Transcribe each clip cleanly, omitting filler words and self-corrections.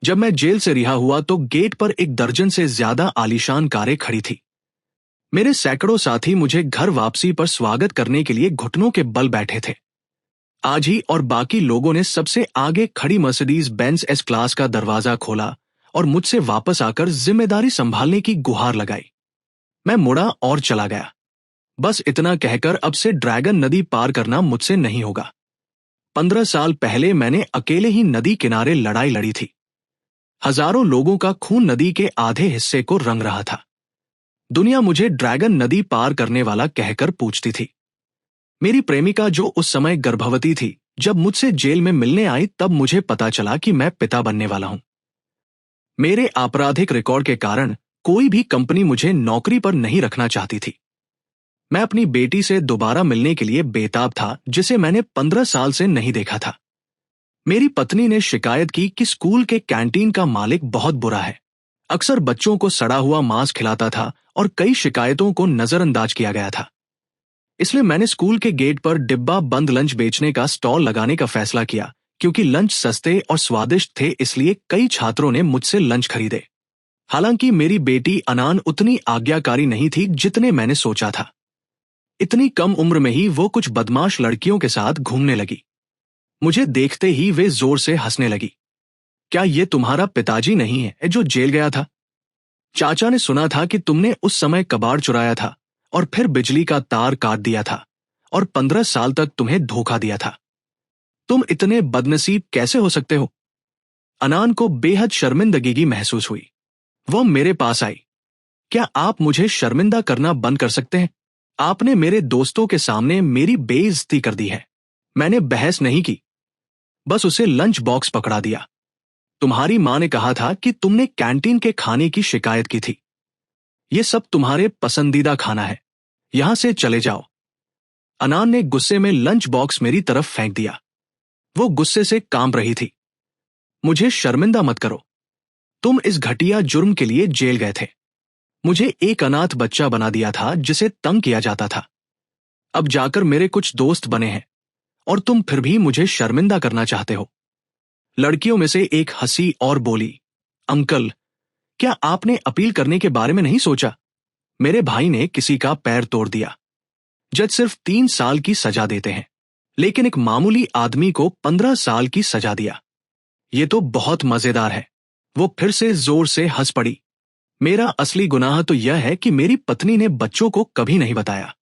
जब मैं जेल से रिहा हुआ तो गेट पर एक दर्जन से ज्यादा आलीशान कारें खड़ी थी। मेरे सैकड़ों साथी मुझे घर वापसी पर स्वागत करने के लिए घुटनों के बल बैठे थे। आज ही और बाकी लोगों ने सबसे आगे खड़ी मर्सिडीज बेंज एस क्लास का दरवाजा खोला और मुझसे वापस आकर जिम्मेदारी संभालने की गुहार लगाई। मैं मुड़ा और चला गया। बस इतना कहकर अब से ड्रैगन नदी पार करना मुझसे नहीं होगा। 15 साल पहले मैंने अकेले ही नदी किनारे लड़ाई लड़ी थी। हजारों लोगों का खून नदी के आधे हिस्से को रंग रहा था। दुनिया मुझे ड्रैगन नदी पार करने वाला कहकर पूछती थी। मेरी प्रेमिका जो उस समय गर्भवती थी, जब मुझसे जेल में मिलने आई तब मुझे पता चला कि मैं पिता बनने वाला हूं। मेरे आपराधिक रिकॉर्ड के कारण कोई भी कंपनी मुझे नौकरी पर नहीं रखना चाहती थी। मैं अपनी बेटी से दोबारा मिलने के लिए बेताब था, जिसे मैंने 15 साल से नहीं देखा था। मेरी पत्नी ने शिकायत की कि स्कूल के कैंटीन का मालिक बहुत बुरा है। अक्सर बच्चों को सड़ा हुआ मांस खिलाता था और कई शिकायतों को नजरअंदाज किया गया था। इसलिए मैंने स्कूल के गेट पर डिब्बा बंद लंच बेचने का स्टॉल लगाने का फैसला किया। क्योंकि लंच सस्ते और स्वादिष्ट थे, इसलिए कई छात्रों ने मुझसे लंच खरीदे। हालांकि मेरी बेटी अनान उतनी आज्ञाकारी नहीं थी जितने मैंने सोचा था। इतनी कम उम्र में ही वो कुछ बदमाश लड़कियों के साथ घूमने लगी। मुझे देखते ही वे जोर से हंसने लगी। क्या ये तुम्हारा पिताजी नहीं है जो जेल गया था? चाचा ने सुना था कि तुमने उस समय कबाड़ चुराया था और फिर बिजली का तार काट दिया था और 15 साल तक तुम्हें धोखा दिया था। तुम इतने बदनसीब कैसे हो सकते हो? अनान को बेहद शर्मिंदगी महसूस हुई। वह मेरे पास आई। क्या आप मुझे शर्मिंदा करना बंद कर सकते हैं? आपने मेरे दोस्तों के सामने मेरी बेइज्जती कर दी है। मैंने बहस नहीं की, बस उसे लंच बॉक्स पकड़ा दिया। तुम्हारी मां ने कहा था कि तुमने कैंटीन के खाने की शिकायत की थी। ये सब तुम्हारे पसंदीदा खाना है, यहां से चले जाओ। अनान ने गुस्से में लंच बॉक्स मेरी तरफ फेंक दिया। वो गुस्से से कांप रही थी। मुझे शर्मिंदा मत करो। तुम इस घटिया जुर्म के लिए जेल गए थे। मुझे एक अनाथ बच्चा बना दिया था जिसे तंग किया जाता था। अब जाकर मेरे कुछ दोस्त बने हैं और तुम फिर भी मुझे शर्मिंदा करना चाहते हो। लड़कियों में से एक हंसी और बोली, अंकल, क्या आपने अपील करने के बारे में नहीं सोचा? मेरे भाई ने किसी का पैर तोड़ दिया। जज सिर्फ 3 साल की सजा देते हैं, लेकिन एक मामूली आदमी को 15 साल की सजा दिया। ये तो बहुत मजेदार है। वो फिर से जोर से हंस पड़ी। मेरा असली गुनाह तो यह है कि मेरी पत्नी ने बच्चों को कभी नहीं बताया।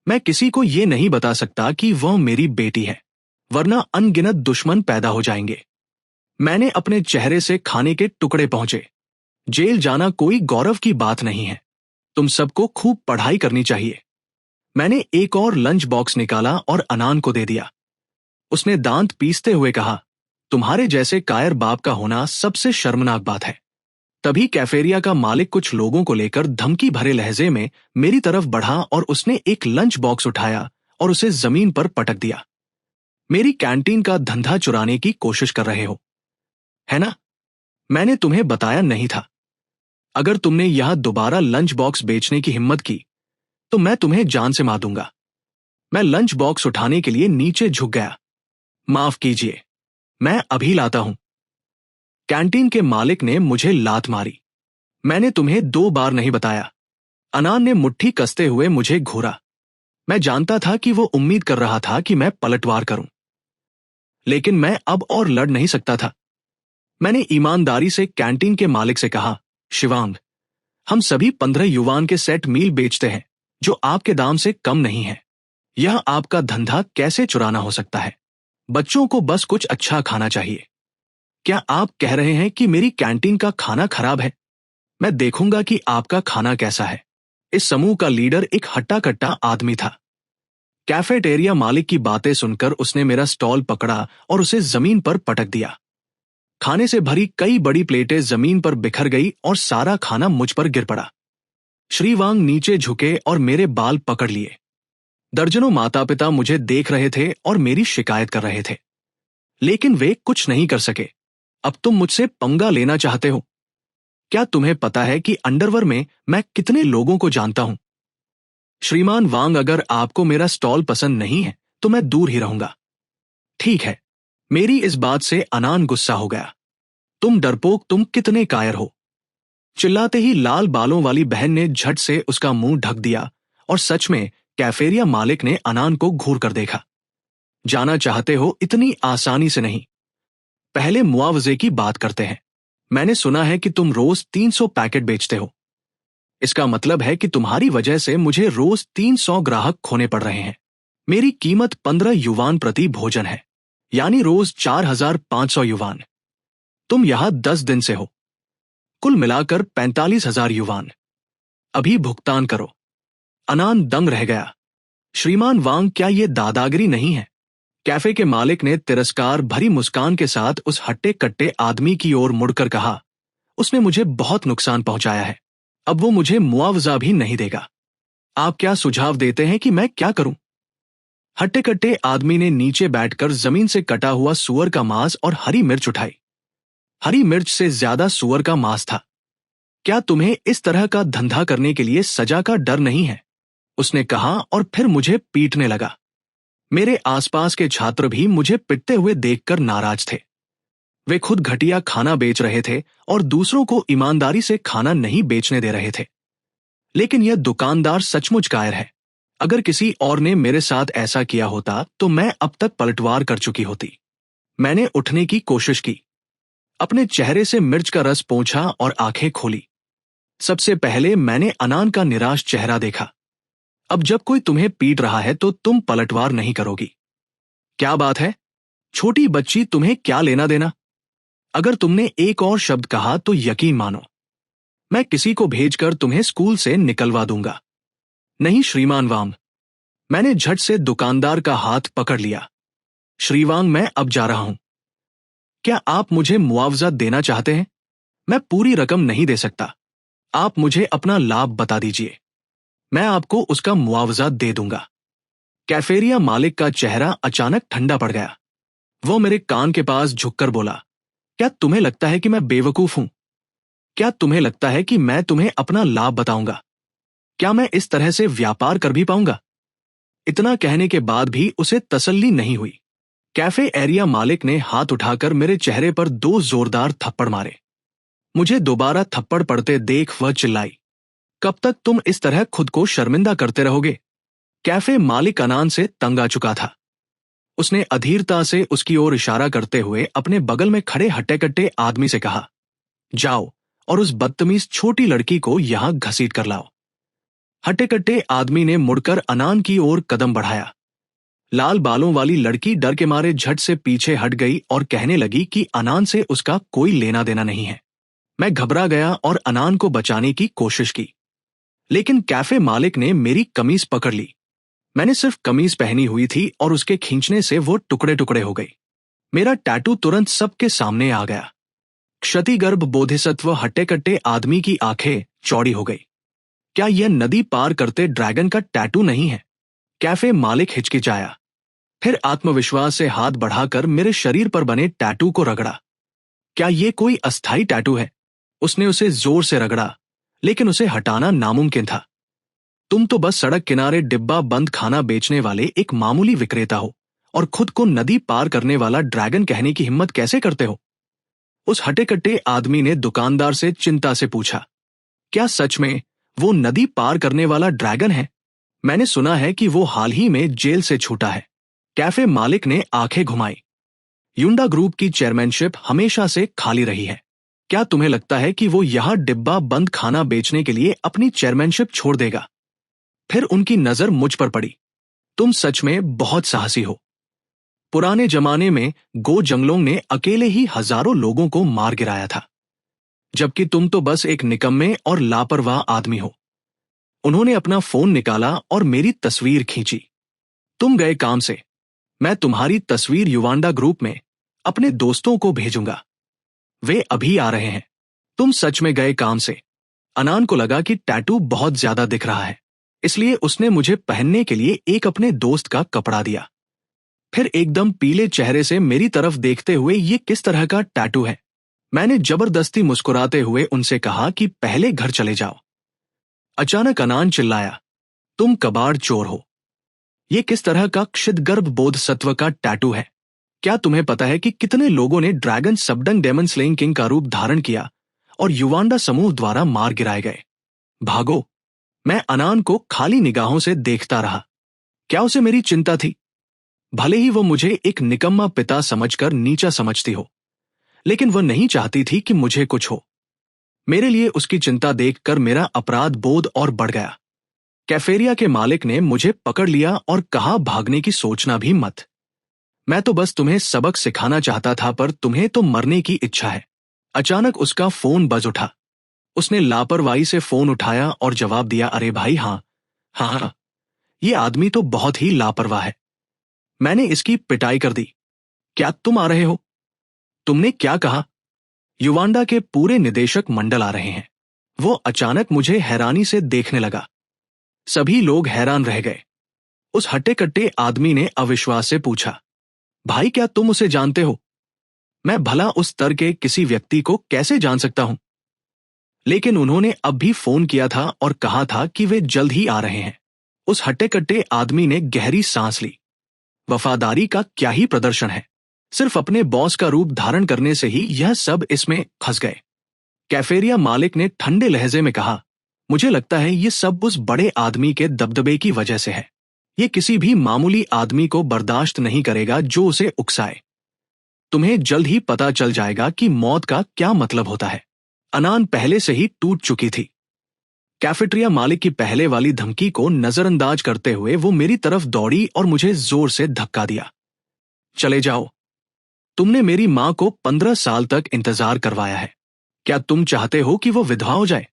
मैं किसी को ये नहीं बता सकता कि वह मेरी बेटी है, वरना अनगिनत दुश्मन पैदा हो जाएंगे। मैंने अपने चेहरे से खाने के टुकड़े पहुंचे। जेल जाना कोई गौरव की बात नहीं है। तुम सबको खूब पढ़ाई करनी चाहिए। मैंने एक और लंच बॉक्स निकाला और अनान को दे दिया। उसने दांत पीसते हुए कहा, तुम्हारे जैसे कायर बाप का होना सबसे शर्मनाक बात है। तभी कैफेरिया का मालिक कुछ लोगों को लेकर धमकी भरे लहजे में मेरी तरफ बढ़ा और उसने एक लंच बॉक्स उठाया और उसे जमीन पर पटक दिया। मेरी कैंटीन का धंधा चुराने की कोशिश कर रहे हो, है ना? मैंने तुम्हें बताया नहीं था। अगर तुमने यहां दोबारा लंच बॉक्स बेचने की हिम्मत की तो मैं तुम्हें जान से मार दूंगा। मैं लंच बॉक्स उठाने के लिए नीचे झुक गया। माफ कीजिए, मैं अभी लाता हूं। कैंटीन के मालिक ने मुझे लात मारी। मैंने तुम्हें 2 बार नहीं बताया। अनान ने मुट्ठी कसते हुए मुझे घूरा। मैं जानता था कि वो उम्मीद कर रहा था कि मैं पलटवार करूं, लेकिन मैं अब और लड़ नहीं सकता था। मैंने ईमानदारी से कैंटीन के मालिक से कहा, शिवांग, हम सभी 15 युवान के सेट मील बेचते हैं जो आपके दाम से कम नहीं है। यह आपका धंधा कैसे चुराना हो सकता है? बच्चों को बस कुछ अच्छा खाना चाहिए। क्या आप कह रहे हैं कि मेरी कैंटीन का खाना खराब है? मैं देखूंगा कि आपका खाना कैसा है। इस समूह का लीडर एक हट्टा-कट्टा आदमी था। कैफेटेरिया मालिक की बातें सुनकर उसने मेरा स्टॉल पकड़ा और उसे जमीन पर पटक दिया। खाने से भरी कई बड़ी प्लेटें जमीन पर बिखर गई और सारा खाना मुझ पर गिर पड़ा। श्रीवांग नीचे झुके और मेरे बाल पकड़ लिए। दर्जनों माता पिता मुझे देख रहे थे और मेरी शिकायत कर रहे थे, लेकिन वे कुछ नहीं कर सके। अब तुम मुझसे पंगा लेना चाहते हो? क्या तुम्हें पता है कि अंडरवर्ल्ड में मैं कितने लोगों को जानता हूं? श्रीमान वांग, अगर आपको मेरा स्टॉल पसंद नहीं है तो मैं दूर ही रहूंगा। ठीक है। मेरी इस बात से अनान गुस्सा हो गया। तुम डरपोक, तुम कितने कायर हो। चिल्लाते ही लाल बालों वाली बहन ने झट से उसका मुंह ढक दिया और सच में कैफेरिया मालिक ने अनान को घूर कर देखा। जाना चाहते हो? इतनी आसानी से नहीं। पहले मुआवजे की बात करते हैं। मैंने सुना है कि तुम रोज 300 पैकेट बेचते हो। इसका मतलब है कि तुम्हारी वजह से मुझे रोज 300 ग्राहक खोने पड़ रहे हैं। मेरी कीमत 15 युवान प्रति भोजन है, यानी रोज 4,500 युवान। तुम यहां 10 दिन से हो, कुल मिलाकर 45,000 युवान। अभी भुगतान करो। अनान दंग रह गया। श्रीमान वांग, क्या ये दादागिरी नहीं है? कैफे के मालिक ने तिरस्कार भरी मुस्कान के साथ उस हट्टे कट्टे आदमी की ओर मुड़कर कहा, उसने मुझे बहुत नुकसान पहुंचाया है, अब वो मुझे मुआवजा भी नहीं देगा। आप क्या सुझाव देते हैं कि मैं क्या करूं? हट्टे कट्टे आदमी ने नीचे बैठकर जमीन से कटा हुआ सूअर का मांस और हरी मिर्च उठाई। हरी मिर्च से ज्यादा सूअर का मांस था। क्या तुम्हें इस तरह का धंधा करने के लिए सजा का डर नहीं है? उसने कहा और फिर मुझे पीटने लगा। मेरे आसपास के छात्र भी मुझे पिटते हुए देखकर नाराज थे। वे खुद घटिया खाना बेच रहे थे और दूसरों को ईमानदारी से खाना नहीं बेचने दे रहे थे। लेकिन यह दुकानदार सचमुच कायर है। अगर किसी और ने मेरे साथ ऐसा किया होता तो मैं अब तक पलटवार कर चुकी होती। मैंने उठने की कोशिश की, अपने चेहरे से मिर्च का रस पोंछा और आंखें खोली। सबसे पहले मैंने अनान का निराश चेहरा देखा। अब जब कोई तुम्हें पीट रहा है तो तुम पलटवार नहीं करोगी। क्या बात है? छोटी बच्ची, तुम्हें क्या लेना देना? अगर तुमने एक और शब्द कहा तो यकीन मानो, मैं किसी को भेजकर तुम्हें स्कूल से निकलवा दूंगा। नहीं श्रीमान वांग। मैंने झट से दुकानदार का हाथ पकड़ लिया। श्रीवांग, मैं अब जा रहा हूं। क्या आप मुझे मुआवजा देना चाहते हैं? मैं पूरी रकम नहीं दे सकता। आप मुझे अपना लाभ बता दीजिए, मैं आपको उसका मुआवजा दे दूंगा। कैफेरिया मालिक का चेहरा अचानक ठंडा पड़ गया। वो मेरे कान के पास झुककर बोला, क्या तुम्हें लगता है कि मैं बेवकूफ हूं? क्या तुम्हें लगता है कि मैं तुम्हें अपना लाभ बताऊंगा? क्या मैं इस तरह से व्यापार कर भी पाऊंगा? इतना कहने के बाद भी उसे तसल्ली नहीं हुई। कैफे एरिया मालिक ने हाथ उठाकर मेरे चेहरे पर 2 जोरदार थप्पड़ मारे। मुझे दोबारा थप्पड़ पड़ते देख वह चिल्लाई, कब तक तुम इस तरह खुद को शर्मिंदा करते रहोगे? कैफे मालिक अनान से तंग आ चुका था। उसने अधीरता से उसकी ओर इशारा करते हुए अपने बगल में खड़े हट्टे कट्टे आदमी से कहा, जाओ और उस बदतमीज छोटी लड़की को यहां घसीट कर लाओ। हट्टे कट्टे आदमी ने मुड़कर अनान की ओर कदम बढ़ाया। लाल बालों वाली लड़की डर के मारे झट से पीछे हट गई और कहने लगी कि अनान से उसका कोई लेना देना नहीं है। मैं घबरा गया और अनान को बचाने की कोशिश की, लेकिन कैफे मालिक ने मेरी कमीज पकड़ ली। मैंने सिर्फ कमीज पहनी हुई थी और उसके खींचने से वो टुकड़े टुकड़े हो गई। मेरा टैटू तुरंत सबके सामने आ गया। क्षतिगर्भ बोधिसत्व हट्टे कट्टे आदमी की आंखें चौड़ी हो गई। क्या यह नदी पार करते ड्रैगन का टैटू नहीं है? कैफे मालिक हिचकिचाया, फिर आत्मविश्वास से हाथ बढ़ाकर मेरे शरीर पर बने टैटू को रगड़ा। क्या ये कोई अस्थाई टैटू है? उसने उसे जोर से रगड़ा, लेकिन उसे हटाना नामुमकिन था। तुम तो बस सड़क किनारे डिब्बा बंद खाना बेचने वाले एक मामूली विक्रेता हो और खुद को नदी पार करने वाला ड्रैगन कहने की हिम्मत कैसे करते हो? उस हटे कट्टे आदमी ने दुकानदार से चिंता से पूछा, क्या सच में वो नदी पार करने वाला ड्रैगन है? मैंने सुना है कि वो हाल ही में जेल से छूटा है। कैफे मालिक ने आंखें घुमाई। युंडा ग्रुप की चेयरमैनशिप हमेशा से खाली रही है। क्या तुम्हें लगता है कि वो यहां डिब्बा बंद खाना बेचने के लिए अपनी चेयरमैनशिप छोड़ देगा? फिर उनकी नजर मुझ पर पड़ी। तुम सच में बहुत साहसी हो। पुराने जमाने में गो जंगलों ने अकेले ही हजारों लोगों को मार गिराया था, जबकि तुम तो बस एक निकम्मे और लापरवाह आदमी हो। उन्होंने अपना फोन निकाला और मेरी तस्वीर खींची। तुम गए काम से। मैं तुम्हारी तस्वीर युवांडा ग्रुप में अपने दोस्तों को भेजूंगा। वे अभी आ रहे हैं। तुम सच में गए काम से। अनान को लगा कि टैटू बहुत ज्यादा दिख रहा है, इसलिए उसने मुझे पहनने के लिए एक अपने दोस्त का कपड़ा दिया। फिर एकदम पीले चेहरे से मेरी तरफ देखते हुए, ये किस तरह का टैटू है? मैंने जबरदस्ती मुस्कुराते हुए उनसे कहा कि पहले घर चले जाओ। अचानक अनान चिल्लाया, तुम कबाड़ चोर हो। ये किस तरह का क्षितगर्भ बोध सत्व का टैटू है? क्या तुम्हें पता है कि कितने लोगों ने ड्रैगन सबडंग डेमन स्लेइंग किंग का रूप धारण किया और युवांडा समूह द्वारा मार गिराए गए? भागो। मैं अनान को खाली निगाहों से देखता रहा। क्या उसे मेरी चिंता थी? भले ही वो मुझे एक निकम्मा पिता समझकर नीचा समझती हो, लेकिन वह नहीं चाहती थी कि मुझे कुछ हो। मेरे लिए उसकी चिंता देखकर मेरा अपराध बोध और बढ़ गया। कैफेरिया के मालिक ने मुझे पकड़ लिया और कहा, भागने की सोचना भी मत। मैं तो बस तुम्हें सबक सिखाना चाहता था, पर तुम्हें तो मरने की इच्छा है। अचानक उसका फोन बज उठा। उसने लापरवाही से फोन उठाया और जवाब दिया, अरे भाई, हाँ हाँ हाँ, ये आदमी तो बहुत ही लापरवाह है। मैंने इसकी पिटाई कर दी। क्या तुम आ रहे हो? तुमने क्या कहा? युवांडा के पूरे निदेशक मंडल आ रहे हैं। वो अचानक मुझे हैरानी से देखने लगा। सभी लोग हैरान रह गए। उस हट्टे कट्टे आदमी ने अविश्वास से पूछा, भाई, क्या तुम उसे जानते हो? मैं भला उस स्तर के किसी व्यक्ति को कैसे जान सकता हूं? लेकिन उन्होंने अब भी फोन किया था और कहा था कि वे जल्द ही आ रहे हैं। उस हट्टे कट्टे आदमी ने गहरी सांस ली। वफादारी का क्या ही प्रदर्शन है। सिर्फ अपने बॉस का रूप धारण करने से ही यह सब इसमें फंस गए। कैफेरिया मालिक ने ठंडे लहजे में कहा, मुझे लगता है ये सब उस बड़े आदमी के दबदबे की वजह से है। ये किसी भी मामूली आदमी को बर्दाश्त नहीं करेगा जो उसे उकसाए। तुम्हें जल्द ही पता चल जाएगा कि मौत का क्या मतलब होता है। अनान पहले से ही टूट चुकी थी। कैफेटेरिया मालिक की पहले वाली धमकी को नजरअंदाज करते हुए वो मेरी तरफ दौड़ी और मुझे जोर से धक्का दिया। चले जाओ। तुमने मेरी मां को 15 साल तक इंतजार करवाया है। क्या तुम चाहते हो कि वो विधवा हो जाए?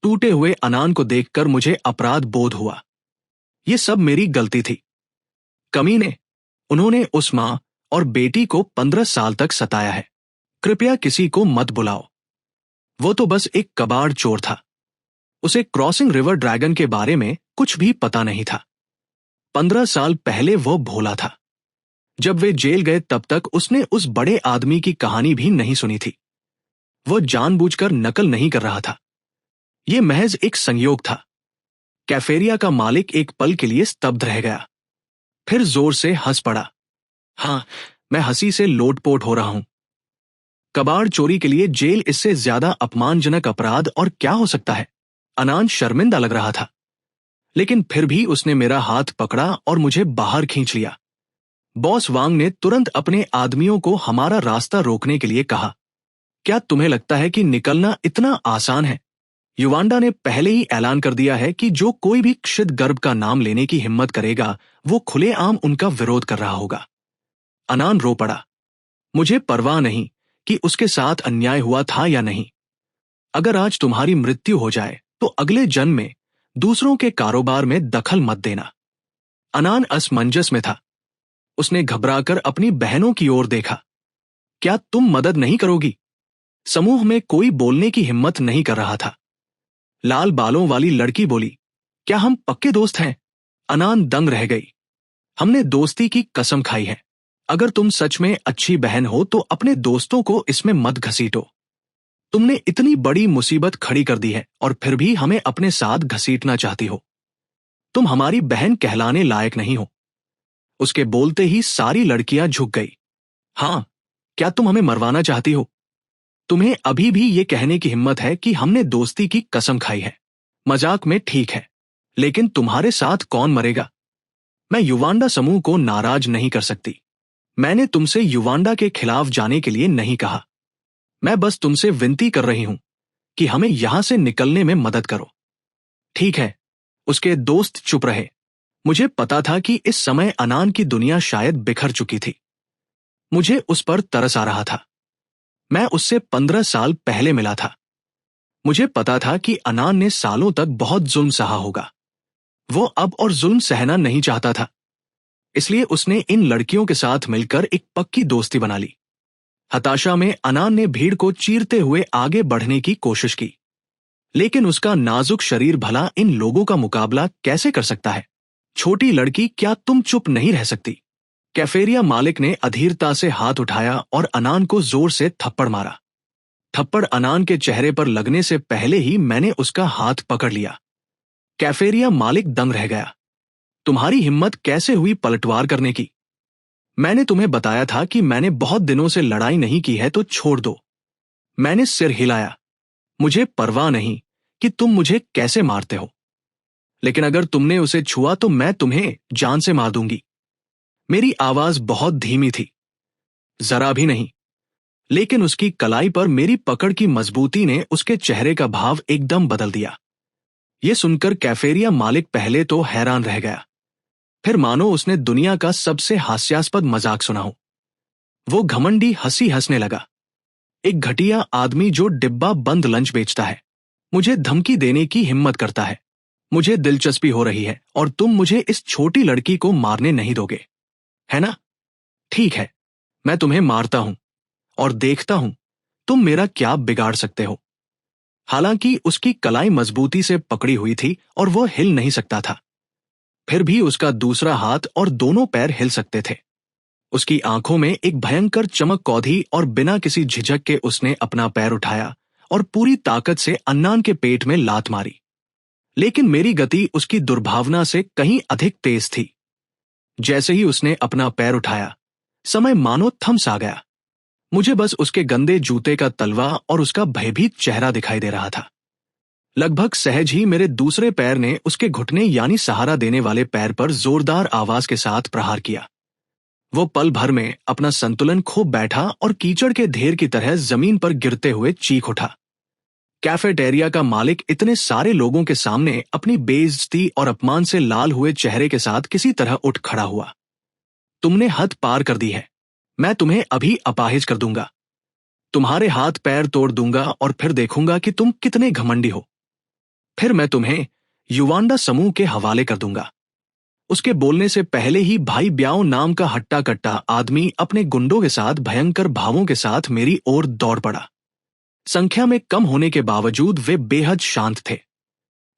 टूटे हुए अनान को देखकर मुझे अपराध बोध हुआ। ये सब मेरी गलती थी। कमीने, उन्होंने उस मां और बेटी को 15 साल तक सताया है। कृपया किसी को मत बुलाओ। वो तो बस एक कबाड़ चोर था। उसे क्रॉसिंग रिवर ड्रैगन के बारे में कुछ भी पता नहीं था। 15 साल पहले वो भोला था। जब वे जेल गए तब तक उसने उस बड़े आदमी की कहानी भी नहीं सुनी थी। वो जानबूझकर नकल नहीं कर रहा था। ये महज एक संयोग था। कैफेरिया का मालिक एक पल के लिए स्तब्ध रह गया, फिर जोर से हंस पड़ा। हाँ, मैं हंसी से लोटपोट हो रहा हूं। कबाड़ चोरी के लिए जेल, इससे ज्यादा अपमानजनक अपराध और क्या हो सकता है? अनान शर्मिंदा लग रहा था, लेकिन फिर भी उसने मेरा हाथ पकड़ा और मुझे बाहर खींच लिया। बॉस वांग ने तुरंत अपने आदमियों को हमारा रास्ता रोकने के लिए कहा, क्या तुम्हें लगता है कि निकलना इतना आसान है? युवांडा ने पहले ही ऐलान कर दिया है कि जो कोई भी क्षित गर्भ का नाम लेने की हिम्मत करेगा, वो खुलेआम उनका विरोध कर रहा होगा। अनान रो पड़ा। मुझे परवाह नहीं कि उसके साथ अन्याय हुआ था या नहीं। अगर आज तुम्हारी मृत्यु हो जाए तो अगले जन्म में दूसरों के कारोबार में दखल मत देना। अनान असमंजस में था। उसने घबराकर अपनी बहनों की ओर देखा। क्या तुम मदद नहीं करोगी? समूह में कोई बोलने की हिम्मत नहीं कर रहा था। लाल बालों वाली लड़की बोली, क्या हम पक्के दोस्त हैं? अनान दंग रह गई। हमने दोस्ती की कसम खाई है। अगर तुम सच में अच्छी बहन हो तो अपने दोस्तों को इसमें मत घसीटो। तुमने इतनी बड़ी मुसीबत खड़ी कर दी है और फिर भी हमें अपने साथ घसीटना चाहती हो। तुम हमारी बहन कहलाने लायक नहीं हो। उसके बोलते ही सारी लड़कियां झुक गई। हाँ, क्या तुम हमें मरवाना चाहती हो? तुम्हें अभी भी ये कहने की हिम्मत है कि हमने दोस्ती की कसम खाई है? मजाक में ठीक है, लेकिन तुम्हारे साथ कौन मरेगा? मैं युवांडा समूह को नाराज नहीं कर सकती। मैंने तुमसे युवांडा के खिलाफ जाने के लिए नहीं कहा। मैं बस तुमसे विनती कर रही हूं कि हमें यहां से निकलने में मदद करो। ठीक है। उसके दोस्त चुप रहे। मुझे पता था कि इस समय अनान की दुनिया शायद बिखर चुकी थी। मुझे उस पर तरस आ रहा था। मैं उससे 15 साल पहले मिला था। मुझे पता था कि अनान ने सालों तक बहुत जुल्म सहा होगा। वो अब और जुल्म सहना नहीं चाहता था। इसलिए उसने इन लड़कियों के साथ मिलकर एक पक्की दोस्ती बना ली। हताशा में अनान ने भीड़ को चीरते हुए आगे बढ़ने की कोशिश की, लेकिन उसका नाजुक शरीर भला इन लोगों का मुकाबला कैसे कर सकता है? छोटी लड़की, क्या तुम चुप नहीं रह सकती? कैफेरिया मालिक ने अधीरता से हाथ उठाया और अनान को जोर से थप्पड़ मारा। थप्पड़ अनान के चेहरे पर लगने से पहले ही मैंने उसका हाथ पकड़ लिया। कैफेरिया मालिक दंग रह गया। तुम्हारी हिम्मत कैसे हुई पलटवार करने की? मैंने तुम्हें बताया था कि मैंने बहुत दिनों से लड़ाई नहीं की है तो छोड़ दो। मैंने सिर हिलाया। मुझे परवाह नहीं कि तुम मुझे कैसे मारते हो, लेकिन अगर तुमने उसे छुआ तो मैं तुम्हें जान से मार दूंगी। मेरी आवाज बहुत धीमी थी, जरा भी नहीं, लेकिन उसकी कलाई पर मेरी पकड़ की मजबूती ने उसके चेहरे का भाव एकदम बदल दिया। यह सुनकर कैफेरिया मालिक पहले तो हैरान रह गया, फिर मानो उसने दुनिया का सबसे हास्यास्पद मजाक सुना हो। वो घमंडी हंसी हंसने लगा। एक घटिया आदमी जो डिब्बा बंद लंच बेचता है मुझे धमकी देने की हिम्मत करता है। मुझे दिलचस्पी हो रही है और तुम मुझे इस छोटी लड़की को मारने नहीं दोगे, है ना? ठीक है, मैं तुम्हें मारता हूं और देखता हूं तुम मेरा क्या बिगाड़ सकते हो। हालांकि उसकी कलाई मजबूती से पकड़ी हुई थी और वह हिल नहीं सकता था, फिर भी उसका दूसरा हाथ और दोनों पैर हिल सकते थे। उसकी आंखों में एक भयंकर चमक कौधी और बिना किसी झिझक के उसने अपना पैर उठाया और पूरी ताकत से अन्नान के पेट में लात मारी। लेकिन मेरी गति उसकी दुर्भावना से कहीं अधिक तेज थी। जैसे ही उसने अपना पैर उठाया, समय मानो थम सा गया। मुझे बस उसके गंदे जूते का तलवा और उसका भयभीत चेहरा दिखाई दे रहा था। लगभग सहज ही मेरे दूसरे पैर ने उसके घुटने यानी सहारा देने वाले पैर पर जोरदार आवाज के साथ प्रहार किया। वो पल भर में अपना संतुलन खो बैठा और कीचड़ के ढेर की तरह जमीन पर गिरते हुए चीख उठा। कैफेटेरिया का मालिक इतने सारे लोगों के सामने अपनी बेइज्जती और अपमान से लाल हुए चेहरे के साथ किसी तरह उठ खड़ा हुआ। तुमने हद पार कर दी है। मैं तुम्हें अभी अपाहिज कर दूंगा। तुम्हारे हाथ पैर तोड़ दूंगा और फिर देखूंगा कि तुम कितने घमंडी हो। फिर मैं तुम्हें युवांडा समूह के हवाले कर दूंगा। उसके बोलने से पहले ही भाई ब्याओ नाम का हट्टा कट्टा आदमी अपने गुंडों के साथ भयंकर भावों के साथ मेरी ओर दौड़ पड़ा। संख्या में कम होने के बावजूद वे बेहद शांत थे।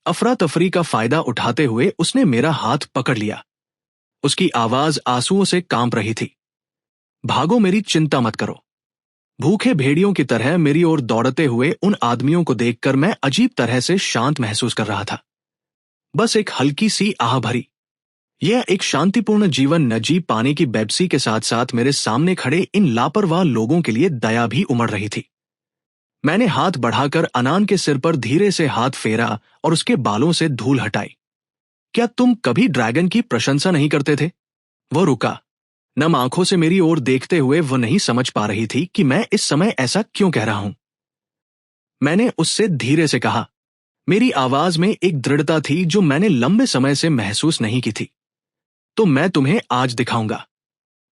अफरा तफरी का फायदा उठाते हुए उसने मेरा हाथ पकड़ लिया। उसकी आवाज आंसुओं से कांप रही थी। भागो, मेरी चिंता मत करो। भूखे भेड़ियों की तरह मेरी ओर दौड़ते हुए उन आदमियों को देखकर मैं अजीब तरह से शांत महसूस कर रहा था। बस एक हल्की सी आह भरी। यह एक शांतिपूर्ण जीवन न जी पाने की बेबसी के साथ साथ मेरे सामने खड़े इन लापरवाह लोगों के लिए दया भी उमड़ रही थी। मैंने हाथ बढ़ाकर अनान के सिर पर धीरे से हाथ फेरा और उसके बालों से धूल हटाई। क्या तुम कभी ड्रैगन की प्रशंसा नहीं करते थे? वो रुका। नम आंखों से मेरी ओर देखते हुए वो नहीं समझ पा रही थी कि मैं इस समय ऐसा क्यों कह रहा हूं। मैंने उससे धीरे से कहा। मेरी आवाज में एक दृढ़ता थी जो मैंने लंबे समय से महसूस नहीं की थी। तो मैं तुम्हें आज दिखाऊंगा।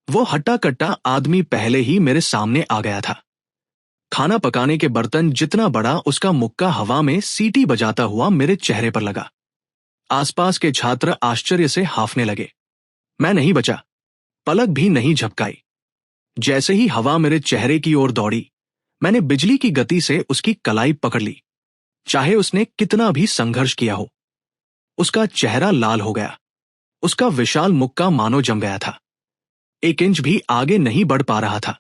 वो हट्टा कट्टा आदमी पहले ही मेरे सामने आ गया था। खाना पकाने के बर्तन जितना बड़ा उसका मुक्का हवा में सीटी बजाता हुआ मेरे चेहरे पर लगा। आसपास के छात्र आश्चर्य से हाफने लगे। मैं नहीं बचा, पलक भी नहीं झपकाई। जैसे ही हवा मेरे चेहरे की ओर दौड़ी, मैंने बिजली की गति से उसकी कलाई पकड़ ली। चाहे उसने कितना भी संघर्ष किया हो। उसका चेहरा लाल हो गया। उसका विशाल मुक्का मानो जम गया था। 1 इंच भी आगे नहीं बढ़ पा रहा था।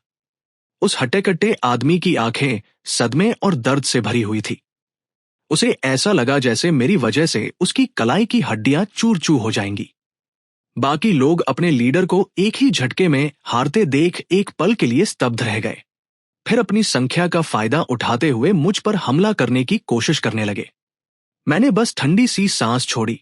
उस हट्टे कट्टे आदमी की आंखें सदमे और दर्द से भरी हुई थी। उसे ऐसा लगा जैसे मेरी वजह से उसकी कलाई की हड्डियां चूर चूर हो जाएंगी। बाकी लोग अपने लीडर को एक ही झटके में हारते देख एक पल के लिए स्तब्ध रह गए। फिर अपनी संख्या का फायदा उठाते हुए मुझ पर हमला करने की कोशिश करने लगे। मैंने बस ठंडी सी सांस छोड़ी,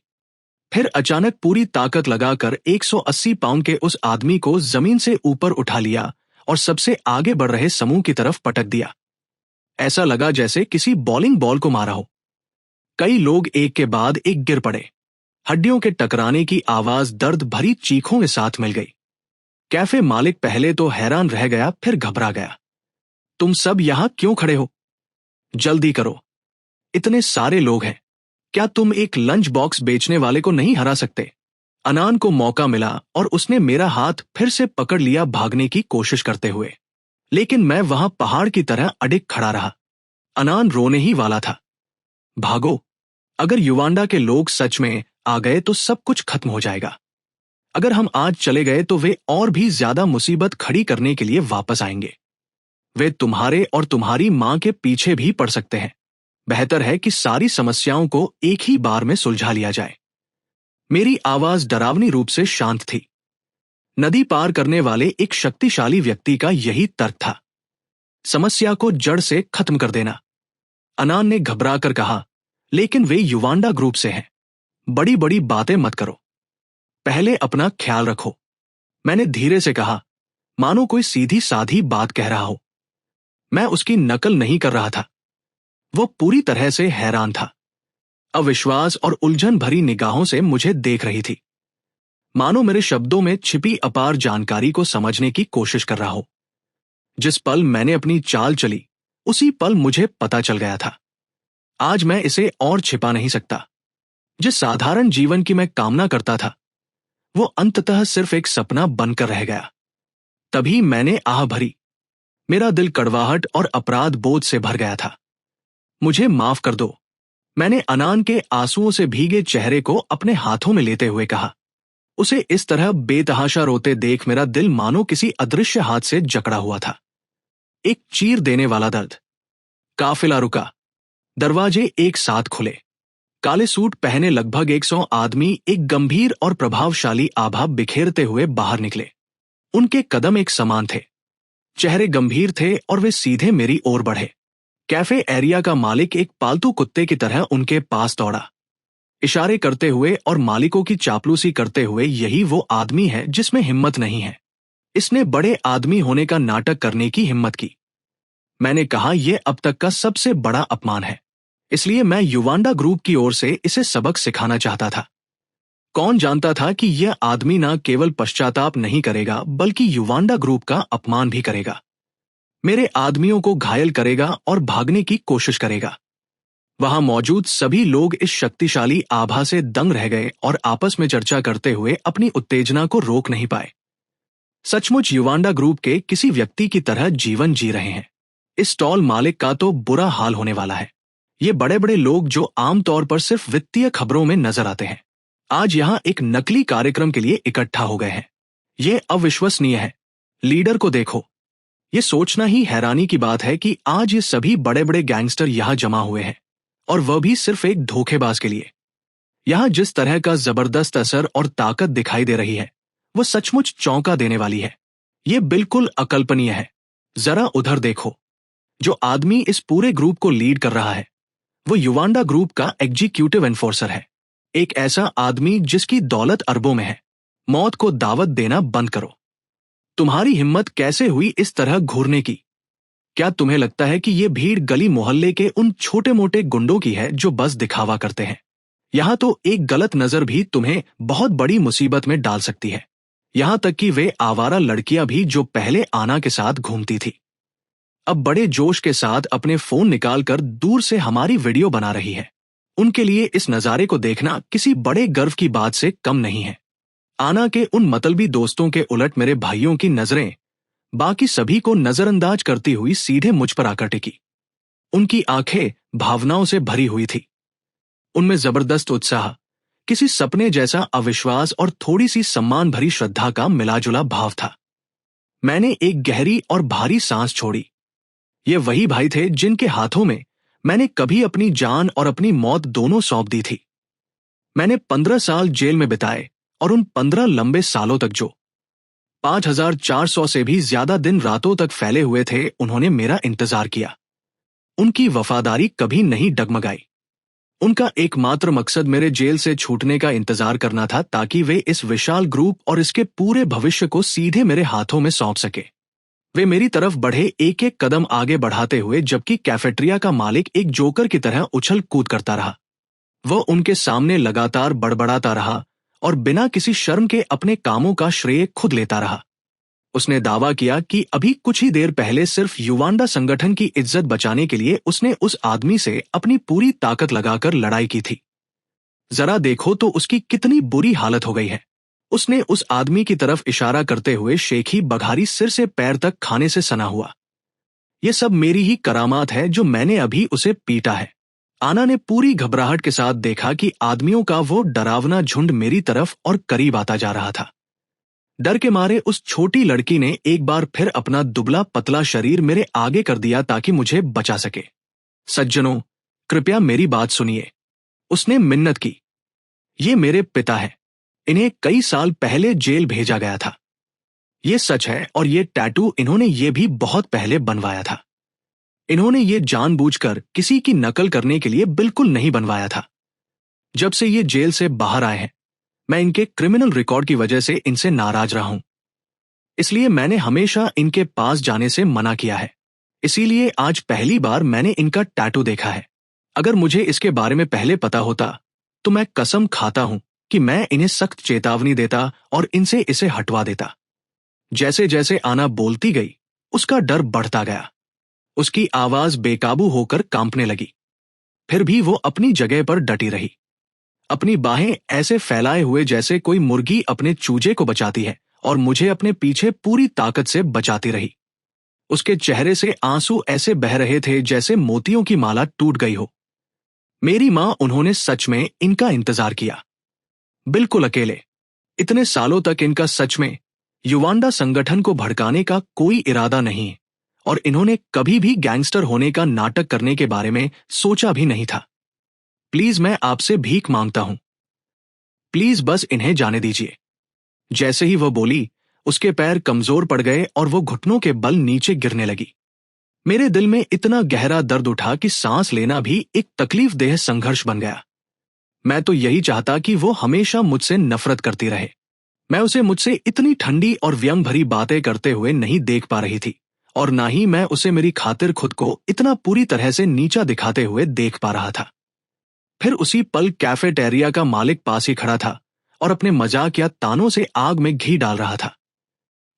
फिर अचानक पूरी ताकत लगाकर 180 पाउंड के उस आदमी को जमीन से ऊपर उठा लिया और सबसे आगे बढ़ रहे समूह की तरफ पटक दिया। ऐसा लगा जैसे किसी बॉलिंग बॉल को मारा हो। कई लोग एक के बाद एक गिर पड़े। हड्डियों के टकराने की आवाज दर्द भरी चीखों के साथ मिल गई। कैफे मालिक पहले तो हैरान रह गया, फिर घबरा गया। तुम सब यहां क्यों खड़े हो? जल्दी करो, इतने सारे लोग हैं। क्या तुम एक लंच बॉक्स बेचने वाले को नहीं हरा सकते? अनान को मौका मिला और उसने मेरा हाथ फिर से पकड़ लिया भागने की कोशिश करते हुए, लेकिन मैं वहां पहाड़ की तरह अडिग खड़ा रहा। अनान रोने ही वाला था। भागो, अगर युवांडा के लोग सच में आ गए तो सब कुछ खत्म हो जाएगा। अगर हम आज चले गए तो वे और भी ज्यादा मुसीबत खड़ी करने के लिए वापस आएंगे। वे तुम्हारे और तुम्हारी मां के पीछे भी पड़ सकते हैं। बेहतर है कि सारी समस्याओं को एक ही बार में सुलझा लिया जाए। मेरी आवाज डरावनी रूप से शांत थी। नदी पार करने वाले एक शक्तिशाली व्यक्ति का यही तर्क था, समस्या को जड़ से खत्म कर देना। अनान ने घबरा कर कहा, लेकिन वे युवांडा ग्रुप से हैं। बड़ी बड़ी बातें मत करो, पहले अपना ख्याल रखो। मैंने धीरे से कहा, मानो कोई सीधी साधी बात कह रहा हो। मैं उसकी नकल नहीं कर रहा था। वो पूरी तरह से हैरान था, अविश्वास और उलझन भरी निगाहों से मुझे देख रही थी, मानो मेरे शब्दों में छिपी अपार जानकारी को समझने की कोशिश कर रहा हो। जिस पल मैंने अपनी चाल चली, उसी पल मुझे पता चल गया था। आज मैं इसे और छिपा नहीं सकता। जिस साधारण जीवन की मैं कामना करता था, वो अंततः सिर्फ एक सपना बनकर रह गया। तभी मैंने आह भरी। मेरा दिल कड़वाहट और अपराध बोध से भर गया था। मुझे माफ कर दो, मैंने अनान के आंसुओं से भीगे चेहरे को अपने हाथों में लेते हुए कहा। उसे इस तरह बेतहाशा रोते देख मेरा दिल मानो किसी अदृश्य हाथ से जकड़ा हुआ था। एक चीर देने वाला दर्द। काफिला रुका। दरवाजे एक साथ खुले। काले सूट पहने लगभग 100 आदमी एक गंभीर और प्रभावशाली आभा बिखेरते हुए बाहर निकले। उनके कदम एक समान थे, चेहरे गंभीर थे और वे सीधे मेरी ओर बढ़े। कैफे एरिया का मालिक एक पालतू कुत्ते की तरह उनके पास दौड़ा, इशारे करते हुए और मालिकों की चापलूसी करते हुए। यही वो आदमी है जिसमें हिम्मत नहीं है। इसने बड़े आदमी होने का नाटक करने की हिम्मत की। मैंने कहा, यह अब तक का सबसे बड़ा अपमान है, इसलिए मैं युवांडा ग्रुप की ओर से इसे सबक सिखाना चाहता था। कौन जानता था कि यह आदमी न केवल पश्चाताप नहीं करेगा, बल्कि युवांडा ग्रुप का अपमान भी करेगा, मेरे आदमियों को घायल करेगा और भागने की कोशिश करेगा। वहां मौजूद सभी लोग इस शक्तिशाली आभा से दंग रह गए और आपस में चर्चा करते हुए अपनी उत्तेजना को रोक नहीं पाए। सचमुच युवांडा ग्रुप के किसी व्यक्ति की तरह जीवन जी रहे हैं। इस स्टॉल मालिक का तो बुरा हाल होने वाला है। ये बड़े बड़े लोग जो आमतौर पर सिर्फ वित्तीय खबरों में नजर आते हैं, आज यहाँ एक नकली कार्यक्रम के लिए इकट्ठा हो गए हैं। ये अविश्वसनीय है। लीडर को देखो। ये सोचना ही हैरानी की बात है कि आज ये सभी बड़े बड़े गैंगस्टर यहाँ जमा हुए हैं, और वह भी सिर्फ एक धोखेबाज के लिए। यहाँ जिस तरह का जबरदस्त असर और ताकत दिखाई दे रही है, वो सचमुच चौंका देने वाली है। ये बिल्कुल अकल्पनीय है। जरा उधर देखो। जो आदमी इस पूरे ग्रुप को लीड कर रहा है, वो युवांडा ग्रुप का एग्जीक्यूटिव एनफोर्सर है। एक ऐसा आदमी जिसकी दौलत अरबों में है। मौत को दावत देना बंद करो। तुम्हारी हिम्मत कैसे हुई इस तरह घूरने की? क्या तुम्हें लगता है कि ये भीड़ गली मोहल्ले के उन छोटे मोटे गुंडों की है जो बस दिखावा करते हैं? यहाँ तो एक गलत नजर भी तुम्हें बहुत बड़ी मुसीबत में डाल सकती है। यहाँ तक कि वे आवारा लड़कियां भी जो पहले आना के साथ घूमती थी, अब बड़े जोश के साथ अपने फोन निकालकर दूर से हमारी वीडियो बना रही है। उनके लिए इस नजारे को देखना किसी बड़े गर्व की बात से कम नहीं है। आना के उन मतलबी दोस्तों के उलट मेरे भाइयों की नजरें बाकी सभी को नजरअंदाज करती हुई सीधे मुझ पर आकर टिकी। उनकी आंखें भावनाओं से भरी हुई थी। उनमें जबरदस्त उत्साह, किसी सपने जैसा अविश्वास और थोड़ी सी सम्मान भरी श्रद्धा का मिलाजुला भाव था। मैंने एक गहरी और भारी सांस छोड़ी। ये वही भाई थे जिनके हाथों में मैंने कभी अपनी जान और अपनी मौत दोनों सौंप दी थी। मैंने 15 साल जेल में बिताए और उन 15 लंबे सालों तक जो 5400 से भी ज्यादा दिन रातों तक फैले हुए थे, उन्होंने मेरा इंतजार किया। उनकी वफादारी कभी नहीं डगमगाई। उनका एकमात्र मकसद मेरे जेल से छूटने का इंतजार करना था, ताकि वे इस विशाल ग्रुप और इसके पूरे भविष्य को सीधे मेरे हाथों में सौंप सके। वे मेरी तरफ बढ़े, एक एक कदम आगे बढ़ाते हुए, जबकि कैफेटेरिया का मालिक एक जोकर की तरह उछल कूद करता रहा। वह उनके सामने लगातार बड़बड़ाता रहा और बिना किसी शर्म के अपने कामों का श्रेय खुद लेता रहा। उसने दावा किया कि अभी कुछ ही देर पहले सिर्फ युवांडा संगठन की इज्जत बचाने के लिए उसने उस आदमी से अपनी पूरी ताकत लगाकर लड़ाई की थी। जरा देखो तो उसकी कितनी बुरी हालत हो गई है। उसने उस आदमी की तरफ इशारा करते हुए शेखी बघारी सिर से पैर तक खाने से सना हुआ। ये सब मेरी ही करामात है जो मैंने अभी उसे पीटा है। आना ने पूरी घबराहट के साथ देखा कि आदमियों का वो डरावना झुंड मेरी तरफ और करीब आता जा रहा था। डर के मारे उस छोटी लड़की ने एक बार फिर अपना दुबला पतला शरीर मेरे आगे कर दिया ताकि मुझे बचा सके। सज्जनों, कृपया मेरी बात सुनिए, उसने मिन्नत की। ये मेरे पिता है। इन्हें कई साल पहले जेल भेजा गया था। ये सच है, और ये टैटू इन्होंने ये भी बहुत पहले बनवाया था। इन्होंने ये जानबूझकर किसी की नकल करने के लिए बिल्कुल नहीं बनवाया था। जब से ये जेल से बाहर आए हैं, मैं इनके क्रिमिनल रिकॉर्ड की वजह से इनसे नाराज रहा हूं। इसलिए मैंने हमेशा इनके पास जाने से मना किया है। इसीलिए आज पहली बार मैंने इनका टैटू देखा है। अगर मुझे इसके बारे में पहले पता होता तो मैं कसम खाता हूं कि मैं इन्हें सख्त चेतावनी देता और इनसे इसे हटवा देता। जैसे जैसे आना बोलती गई, उसका डर बढ़ता गया। उसकी आवाज बेकाबू होकर कांपने लगी। फिर भी वो अपनी जगह पर डटी रही, अपनी बाहें ऐसे फैलाए हुए जैसे कोई मुर्गी अपने चूजे को बचाती है, और मुझे अपने पीछे पूरी ताकत से बचाती रही। उसके चेहरे से आंसू ऐसे बह रहे थे जैसे मोतियों की माला टूट गई हो। मेरी मां, उन्होंने सच में इनका इंतजार किया, बिल्कुल अकेले। इतने सालों तक इनका सच में युवांडा संगठन को भड़काने का कोई इरादा नहीं है, और इन्होंने कभी भी गैंगस्टर होने का नाटक करने के बारे में सोचा भी नहीं था। प्लीज, मैं आपसे भीख मांगता हूं, प्लीज बस इन्हें जाने दीजिए। जैसे ही वह बोली, उसके पैर कमजोर पड़ गए और वो घुटनों के बल नीचे गिरने लगी। मेरे दिल में इतना गहरा दर्द उठा कि सांस लेना भी एक तकलीफदेह संघर्ष बन गया। मैं तो यही चाहता कि वो हमेशा मुझसे नफरत करती रहे। मैं उसे मुझसे इतनी ठंडी और व्यंग भरी बातें करते हुए नहीं देख पा रही थी, और ना ही मैं उसे मेरी खातिर खुद को इतना पूरी तरह से नीचा दिखाते हुए देख पा रहा था। फिर उसी पल कैफेटेरिया का मालिक पास ही खड़ा था और अपने मजाक या तानों से आग में घी डाल रहा था।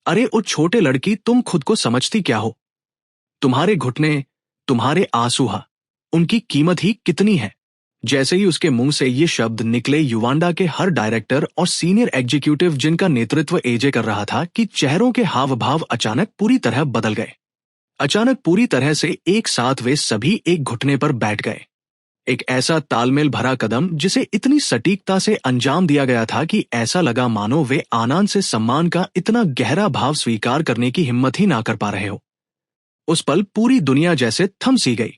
अरे ओ छोटे लड़की, तुम खुद को समझती क्या हो? तुम्हारे घुटने, तुम्हारे आंसू, उनकी कीमत ही कितनी है? जैसे ही उसके मुंह से ये शब्द निकले, युवांडा के हर डायरेक्टर और सीनियर एग्जीक्यूटिव जिनका नेतृत्व एजे कर रहा था कि चेहरों के हाव भाव अचानक पूरी तरह बदल गए। अचानक पूरी तरह से एक साथ वे सभी एक घुटने पर बैठ गए। एक ऐसा तालमेल भरा कदम जिसे इतनी सटीकता से अंजाम दिया गया था कि ऐसा लगा मानो वे आनंद से सम्मान का इतना गहरा भाव स्वीकार करने की हिम्मत ही ना कर पा रहे हो। उस पल पूरी दुनिया जैसे थम सी गई।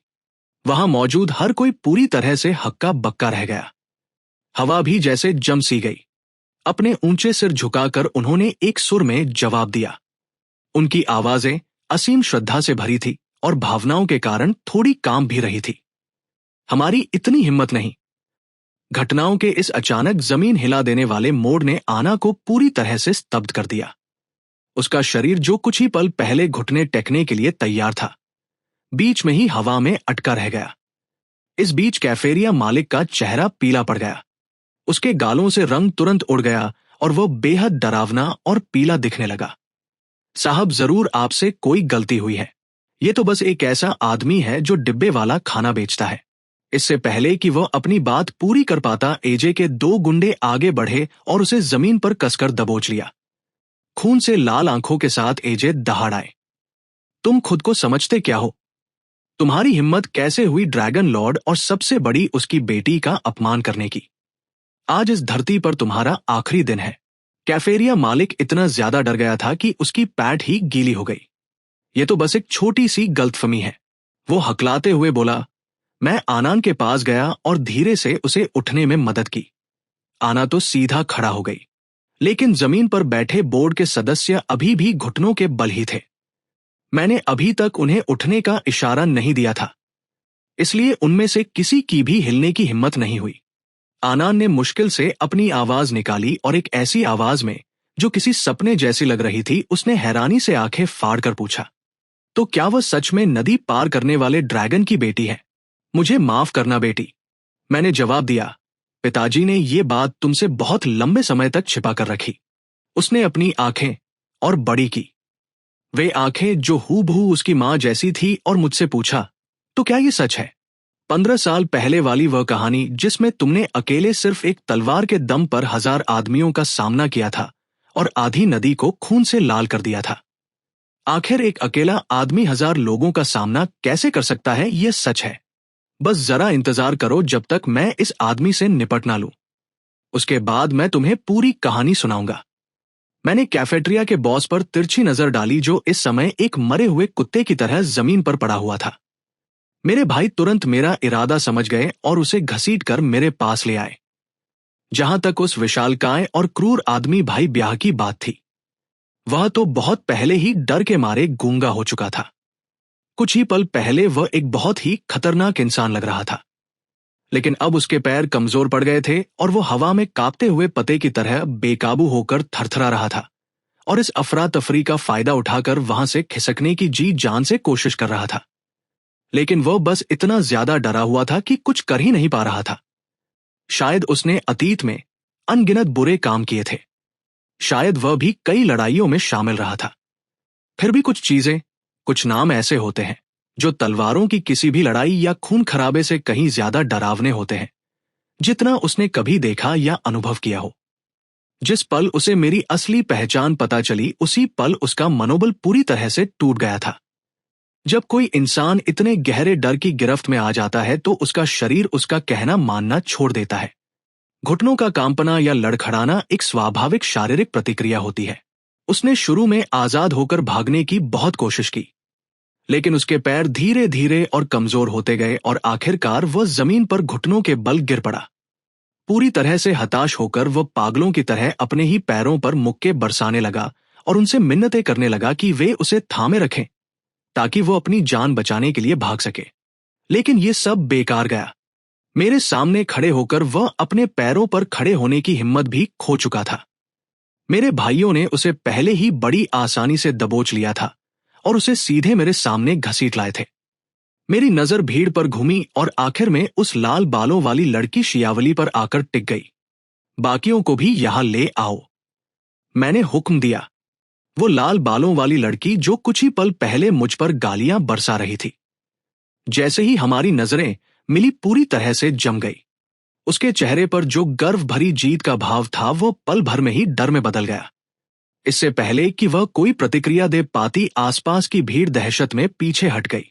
वहां मौजूद हर कोई पूरी तरह से हक्का बक्का रह गया। हवा भी जैसे जम सी गई। अपने ऊंचे सिर झुकाकर उन्होंने एक सुर में जवाब दिया। उनकी आवाजें असीम श्रद्धा से भरी थी और भावनाओं के कारण थोड़ी काम भी रही थी। हमारी इतनी हिम्मत नहीं। घटनाओं के इस अचानक जमीन हिला देने वाले मोड़ ने आना को पूरी तरह से स्तब्ध कर दिया। उसका शरीर जो कुछ ही पल पहले घुटने टेकने के लिए तैयार था, बीच में ही हवा में अटका रह गया। इस बीच कैफेरिया मालिक का चेहरा पीला पड़ गया। उसके गालों से रंग तुरंत उड़ गया और वो बेहद डरावना और पीला दिखने लगा। साहब, जरूर आपसे कोई गलती हुई है। ये तो बस एक ऐसा आदमी है जो डिब्बे वाला खाना बेचता है। इससे पहले कि वह अपनी बात पूरी कर पाता, एजे के दो गुंडे आगे बढ़े और उसे जमीन पर कसकर दबोच लिया। खून से लाल आंखों के साथ एजे दहाड़ आए। तुम खुद को समझते क्या हो? तुम्हारी हिम्मत कैसे हुई ड्रैगन लॉर्ड और सबसे बड़ी उसकी बेटी का अपमान करने की? आज इस धरती पर तुम्हारा आखिरी दिन है। कैफेरिया मालिक इतना ज्यादा डर गया था कि उसकी पैंट ही गीली हो गई। ये तो बस एक छोटी सी गलतफहमी है, वो हकलाते हुए बोला। मैं आनंद के पास गया और धीरे से उसे उठने में मदद की। आना तो सीधा खड़ा हो गई, लेकिन जमीन पर बैठे बोर्ड के सदस्य अभी भी घुटनों के बल ही थे। मैंने अभी तक उन्हें उठने का इशारा नहीं दिया था, इसलिए उनमें से किसी की भी हिलने की हिम्मत नहीं हुई। आनंद ने मुश्किल से अपनी आवाज निकाली और एक ऐसी आवाज में जो किसी सपने जैसी लग रही थी, उसने हैरानी से आंखें फाड़कर पूछा, तो क्या वह सच में नदी पार करने वाले ड्रैगन की बेटी है? मुझे माफ करना बेटी, मैंने जवाब दिया। पिताजी ने ये बात तुमसे बहुत लंबे समय तक छिपा कर रखी। उसने अपनी आंखें और बड़ी की, वे आंखें जो हूबहू उसकी मां जैसी थी, और मुझसे पूछा, तो क्या ये सच है? 15 साल पहले वाली वह कहानी जिसमें तुमने अकेले सिर्फ एक तलवार के दम पर 1000 आदमियों का सामना किया था और आधी नदी को खून से लाल कर दिया था। आखिर एक अकेला आदमी 1000 लोगों का सामना कैसे कर सकता है? यह सच है। बस जरा इंतजार करो जब तक मैं इस आदमी से निपट ना लूं। उसके बाद मैं तुम्हें पूरी कहानी सुनाऊंगा। मैंने कैफेटेरिया के बॉस पर तिरछी नजर डाली, जो इस समय एक मरे हुए कुत्ते की तरह जमीन पर पड़ा हुआ था। मेरे भाई तुरंत मेरा इरादा समझ गए और उसे घसीटकर मेरे पास ले आए, जहां तक उस विशालकाय और क्रूर आदमी भाई ब्याह की बात थी। वह तो बहुत पहले ही डर के मारे गूंगा हो चुका था। कुछ ही पल पहले वह एक बहुत ही खतरनाक इंसान लग रहा था, लेकिन अब उसके पैर कमजोर पड़ गए थे और वो हवा में कांपते हुए पते की तरह बेकाबू होकर थरथरा रहा था और इस अफरा तफरी का फायदा उठाकर वहां से खिसकने की जी जान से कोशिश कर रहा था। लेकिन वह बस इतना ज्यादा डरा हुआ था कि कुछ कर ही नहीं पा रहा था। शायद उसने अतीत में अनगिनत बुरे काम किए थे, शायद वह भी कई लड़ाइयों में शामिल रहा था। फिर भी कुछ चीजें, कुछ नाम ऐसे होते हैं जो तलवारों की किसी भी लड़ाई या खून खराबे से कहीं ज्यादा डरावने होते हैं जितना उसने कभी देखा या अनुभव किया हो। जिस पल उसे मेरी असली पहचान पता चली, उसी पल उसका मनोबल पूरी तरह से टूट गया था। जब कोई इंसान इतने गहरे डर की गिरफ्त में आ जाता है तो उसका शरीर उसका कहना मानना छोड़ देता है। घुटनों का कांपना या लड़खड़ाना एक स्वाभाविक शारीरिक प्रतिक्रिया होती है। उसने शुरू में आजाद होकर भागने की बहुत कोशिश की, लेकिन उसके पैर धीरे धीरे और कमजोर होते गए और आखिरकार वह जमीन पर घुटनों के बल गिर पड़ा। पूरी तरह से हताश होकर वह पागलों की तरह अपने ही पैरों पर मुक्के बरसाने लगा और उनसे मिन्नतें करने लगा कि वे उसे थामे रखें ताकि वो अपनी जान बचाने के लिए भाग सके। लेकिन ये सब बेकार गया। मेरे सामने खड़े होकर वह अपने पैरों पर खड़े होने की हिम्मत भी खो चुका था। मेरे भाइयों ने उसे पहले ही बड़ी आसानी से दबोच लिया था और उसे सीधे मेरे सामने घसीट लाए थे। मेरी नजर भीड़ पर घूमी और आखिर में उस लाल बालों वाली लड़की शियावली पर आकर टिक गई। बाकियों को भी यहां ले आओ, मैंने हुक्म दिया। वो लाल बालों वाली लड़की जो कुछ ही पल पहले मुझ पर गालियां बरसा रही थी, जैसे ही हमारी नजरें मिली पूरी तरह से जम गई। उसके चेहरे पर जो गर्व भरी जीत का भाव था वो पल भर में ही डर में बदल गया। इससे पहले कि वह कोई प्रतिक्रिया दे पाती, आसपास की भीड़ दहशत में पीछे हट गई,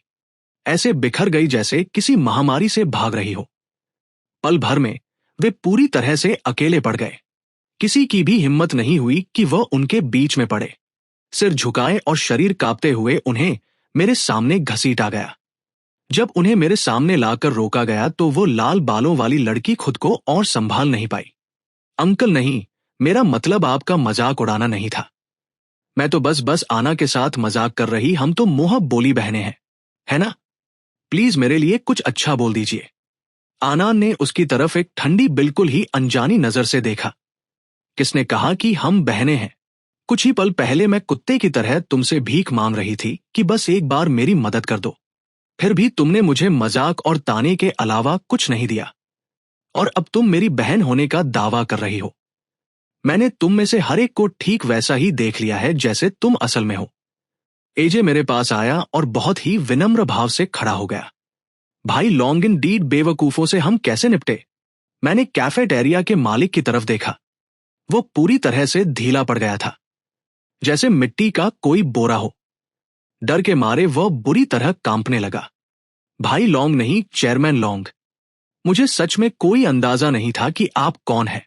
ऐसे बिखर गई जैसे किसी महामारी से भाग रही हो। पल भर में वे पूरी तरह से अकेले पड़ गए। किसी की भी हिम्मत नहीं हुई कि वह उनके बीच में पड़े। सिर झुकाए और शरीर कांपते हुए उन्हें मेरे सामने घसीटा गया। जब उन्हें मेरे सामने लाकर रोका गया तो वो लाल बालों वाली लड़की खुद को और संभाल नहीं पाई। अंकल नहीं, मेरा मतलब आपका मजाक उड़ाना नहीं था। मैं तो बस आना के साथ मजाक कर रही, हम तो मुंह बोली बहने हैं, है ना? प्लीज मेरे लिए कुछ अच्छा बोल दीजिए। आनान ने उसकी तरफ एक ठंडी, बिल्कुल ही अनजानी नजर से देखा। किसने कहा कि हम बहनें हैं? कुछ ही पल पहले मैं कुत्ते की तरह तुमसे भीख मांग रही थी कि बस एक बार मेरी मदद कर दो। फिर भी तुमने मुझे मजाक और ताने के अलावा कुछ नहीं दिया, और अब तुम मेरी बहन होने का दावा कर रही हो। मैंने तुम में से हर एक को ठीक वैसा ही देख लिया है जैसे तुम असल में हो। एजे मेरे पास आया और बहुत ही विनम्र भाव से खड़ा हो गया। भाई लॉन्गिन डीड, बेवकूफों से हम कैसे निपटे? मैंने कैफेटेरिया के मालिक की तरफ देखा। वो पूरी तरह से ढीला पड़ गया था, जैसे मिट्टी का कोई बोरा हो। डर के मारे वह बुरी तरह कांपने लगा। भाई लॉन्ग नहीं, चेयरमैन लॉन्ग। मुझे सच में कोई अंदाजा नहीं था कि आप कौन हैं।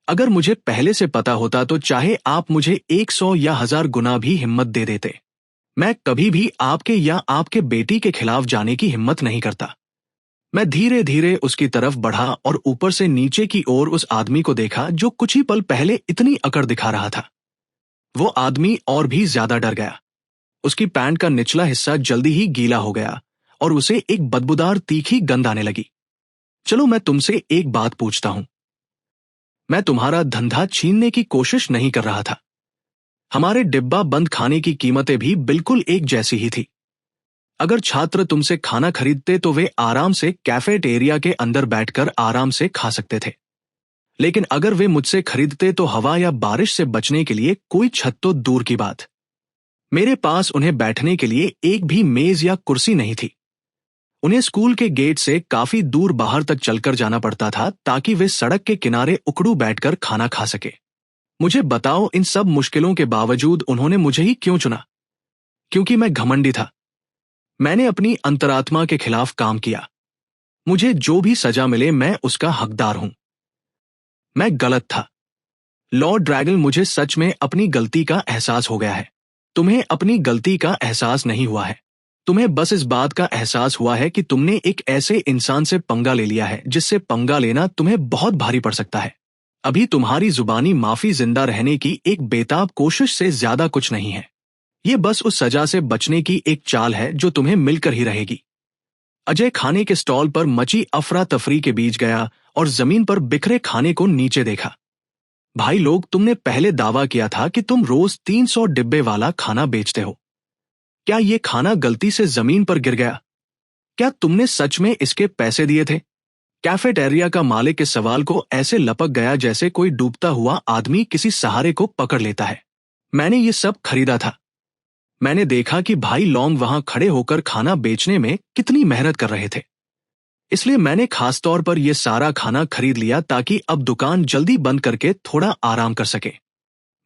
अगर मुझे पहले से पता होता तो चाहे आप मुझे 100 या 1000 गुना भी हिम्मत दे देते, मैं कभी भी आपके या आपके बेटी के खिलाफ जाने की हिम्मत नहीं करता। मैं धीरे धीरे उसकी तरफ बढ़ा और ऊपर से नीचे की ओर उस आदमी को देखा जो कुछ ही पल पहले इतनी अकड़ दिखा रहा था। वो आदमी और भी ज्यादा डर गया। उसकी पैंट का निचला हिस्सा जल्दी ही गीला हो गया और उसे एक बदबूदार तीखी गंध आने लगी। चलो मैं तुमसे एक बात पूछता हूं। मैं तुम्हारा धंधा छीनने की कोशिश नहीं कर रहा था। हमारे डिब्बा बंद खाने की कीमतें भी बिल्कुल एक जैसी ही थी। अगर छात्र तुमसे खाना खरीदते तो वे आराम से कैफेटेरिया के अंदर बैठकर आराम से खा सकते थे, लेकिन अगर वे मुझसे खरीदते तो हवा या बारिश से बचने के लिए कोई छत तो दूर की बात, मेरे पास उन्हें बैठने के लिए एक भी मेज या कुर्सी नहीं थी। उन्हें स्कूल के गेट से काफी दूर बाहर तक चलकर जाना पड़ता था ताकि वे सड़क के किनारे उकड़ू बैठकर खाना खा सके। मुझे बताओ, इन सब मुश्किलों के बावजूद उन्होंने मुझे ही क्यों चुना? क्योंकि मैं घमंडी था। मैंने अपनी अंतरात्मा के खिलाफ काम किया। मुझे जो भी सजा मिले मैं उसका हकदार हूं। मैं गलत था। लॉर्ड ड्रैगन, मुझे सच में अपनी गलती का एहसास हो गया है। तुम्हें अपनी गलती का एहसास नहीं हुआ है। तुम्हें बस इस बात का एहसास हुआ है कि तुमने एक ऐसे इंसान से पंगा ले लिया है जिससे पंगा लेना तुम्हें बहुत भारी पड़ सकता है। अभी तुम्हारी जुबानी माफी जिंदा रहने की एक बेताब कोशिश से ज्यादा कुछ नहीं है। ये बस उस सजा से बचने की एक चाल है जो तुम्हें मिलकर ही रहेगी। अजय खाने के स्टॉल पर मची अफरा तफरी के बीच गया और जमीन पर बिखरे खाने को नीचे देखा। भाई लोग, तुमने पहले दावा किया था कि तुम रोज 300 डिब्बे वाला खाना बेचते हो। क्या ये खाना गलती से जमीन पर गिर गया? क्या तुमने सच में इसके पैसे दिए थे? कैफेटेरिया का मालिक इस सवाल को ऐसे लपक गया जैसे कोई डूबता हुआ आदमी किसी सहारे को पकड़ लेता है। मैंने ये सब खरीदा था। मैंने देखा कि भाई लॉन्ग वहां खड़े होकर खाना बेचने में कितनी मेहनत कर रहे थे, इसलिए मैंने खासतौर पर यह सारा खाना खरीद लिया ताकि अब दुकान जल्दी बंद करके थोड़ा आराम कर सके।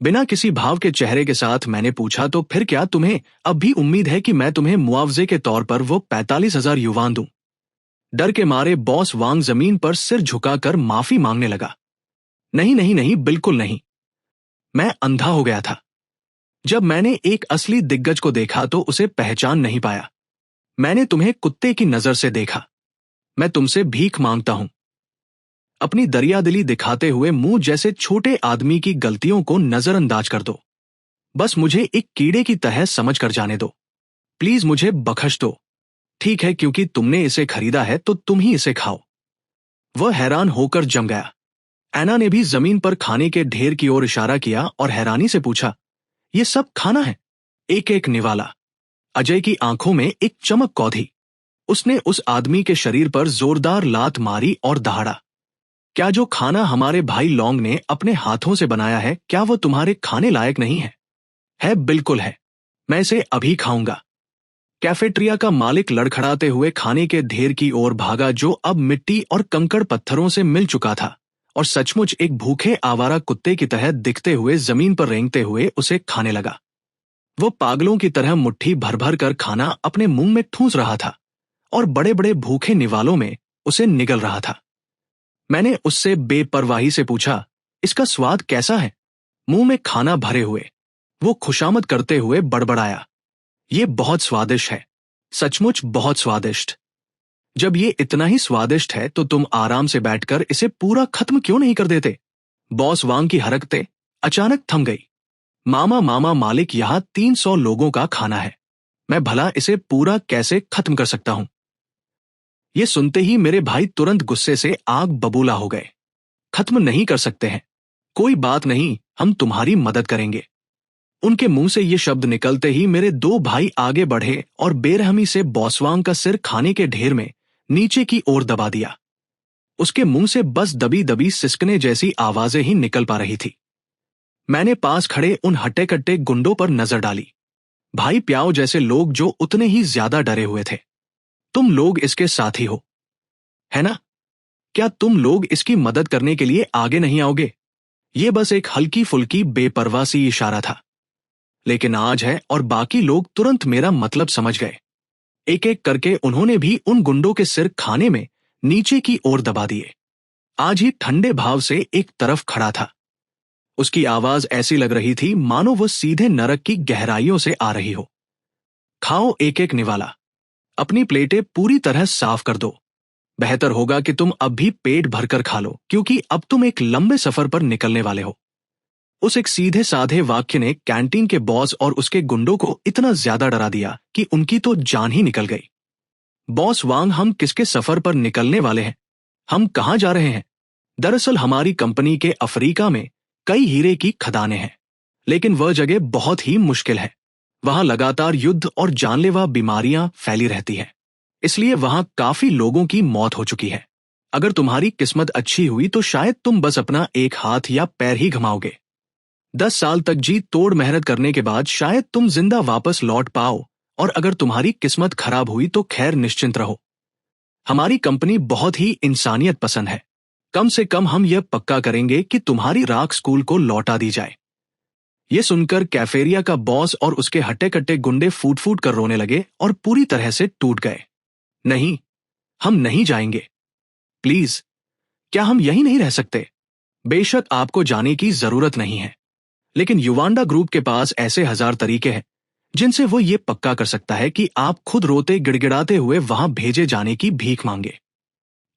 बिना किसी भाव के चेहरे के साथ मैंने पूछा, तो फिर क्या तुम्हें अब भी उम्मीद है कि मैं तुम्हें मुआवजे के तौर पर वो 45,000 युवान दूं? डर के मारे बॉस वांग जमीन पर सिर झुकाकर माफी मांगने लगा। नहीं नहीं नहीं, बिल्कुल नहीं। मैं अंधा हो गया था। जब मैंने एक असली दिग्गज को देखा तो उसे पहचान नहीं पाया। मैंने तुम्हें कुत्ते की नजर से देखा। मैं तुमसे भीख मांगता हूं। अपनी दरियादिली दिखाते हुए मुंह जैसे छोटे आदमी की गलतियों को नजरअंदाज कर दो। बस मुझे एक कीड़े की तरह समझ कर जाने दो। प्लीज मुझे बख्श दो। ठीक है, क्योंकि तुमने इसे खरीदा है तो तुम ही इसे खाओ। वह हैरान होकर जम गया। ऐना ने भी जमीन पर खाने के ढेर की ओर इशारा किया और हैरानी से पूछा, ये सब खाना है? एक एक निवाला। अजय की आंखों में एक चमक कौधी। उसने उस आदमी के शरीर पर जोरदार लात मारी और दहाड़ा। क्या जो खाना हमारे भाई लॉन्ग ने अपने हाथों से बनाया है, क्या वो तुम्हारे खाने लायक नहीं है? है, बिल्कुल है। मैं इसे अभी खाऊंगा। कैफेटेरिया का मालिक लड़खड़ाते हुए खाने के ढेर की ओर भागा जो अब मिट्टी और कंकड़ पत्थरों से मिल चुका था, और सचमुच एक भूखे आवारा कुत्ते की तरह दिखते हुए जमीन पर रेंगते हुए उसे खाने लगा। वो पागलों की तरह मुट्ठी भर भर कर खाना अपने मुंह में ठूंस रहा था और बड़े बड़े भूखे निवालों में उसे निगल रहा था। मैंने उससे बेपरवाही से पूछा, इसका स्वाद कैसा है? मुंह में खाना भरे हुए वो खुशामद करते हुए बड़बड़ाया, ये बहुत स्वादिष्ट है, सचमुच बहुत स्वादिष्ट। जब ये इतना ही स्वादिष्ट है तो तुम आराम से बैठकर इसे पूरा खत्म क्यों नहीं कर देते? बॉस वांग की हरकतें अचानक थम गई। मामा मामा मालिक, यहां 300 लोगों का खाना है। मैं भला इसे पूरा कैसे खत्म कर सकता हूं? ये सुनते ही मेरे भाई तुरंत गुस्से से आग बबूला हो गए। खत्म नहीं कर सकते हैं? कोई बात नहीं, हम तुम्हारी मदद करेंगे। उनके मुंह से ये शब्द निकलते ही मेरे दो भाई आगे बढ़े और बेरहमी से बॉसवांग का सिर खाने के ढेर में नीचे की ओर दबा दिया। उसके मुंह से बस दबी दबी सिसकने जैसी आवाजें ही निकल पा रही थी। मैंने पास खड़े उन हट्टे कट्टे गुंडों पर नजर डाली। भाई प्याओ जैसे लोग जो उतने ही ज्यादा डरे हुए थे। तुम लोग इसके साथी हो, है ना? क्या तुम लोग इसकी मदद करने के लिए आगे नहीं आओगे? ये बस एक हल्की फुल्की बेपरवाह सी इशारा था, लेकिन आज है और बाकी लोग तुरंत मेरा मतलब समझ गए। एक एक करके उन्होंने भी उन गुंडों के सिर खाने में नीचे की ओर दबा दिए। आज ही ठंडे भाव से एक तरफ खड़ा था। उसकी आवाज ऐसी लग रही थी मानो वो सीधे नरक की गहराइयों से आ रही हो। खाओ एक एक निवाला, अपनी प्लेटें पूरी तरह साफ कर दो। बेहतर होगा कि तुम अब भी पेट भरकर खा लो, क्योंकि अब तुम एक लंबे सफर पर निकलने वाले हो। उस एक सीधे साधे वाक्य ने कैंटीन के बॉस और उसके गुंडों को इतना ज्यादा डरा दिया कि उनकी तो जान ही निकल गई। बॉस वांग, हम किसके सफर पर निकलने वाले हैं? हम कहां जा रहे हैं? दरअसल हमारी कंपनी के अफ्रीका में कई हीरे की खदानें हैं, लेकिन वह जगह बहुत ही मुश्किल है। वहां लगातार युद्ध और जानलेवा बीमारियां फैली रहती हैं, इसलिए वहां काफी लोगों की मौत हो चुकी है। अगर तुम्हारी किस्मत अच्छी हुई तो शायद तुम बस अपना एक हाथ या पैर ही घुमाओगे। 10 साल तक जी तोड़ मेहनत करने के बाद शायद तुम जिंदा वापस लौट पाओ, और अगर तुम्हारी किस्मत खराब हुई तो खैर निश्चिंत रहो। हमारी कंपनी बहुत ही इंसानियत पसंद है। कम से कम हम यह पक्का करेंगे कि तुम्हारी राख स्कूल को लौटा दी जाए। ये सुनकर कैफेरिया का बॉस और उसके हट्टे कट्टे गुंडे फूट फूट कर रोने लगे और पूरी तरह से टूट गए। नहीं, हम नहीं जाएंगे। प्लीज, क्या हम यहीं नहीं रह सकते? बेशक आपको जाने की जरूरत नहीं है, लेकिन युवांडा ग्रुप के पास ऐसे 1000 तरीके हैं जिनसे वो ये पक्का कर सकता है कि आप खुद रोते गिड़गिड़ाते हुए वहां भेजे जाने की भीख मांगे।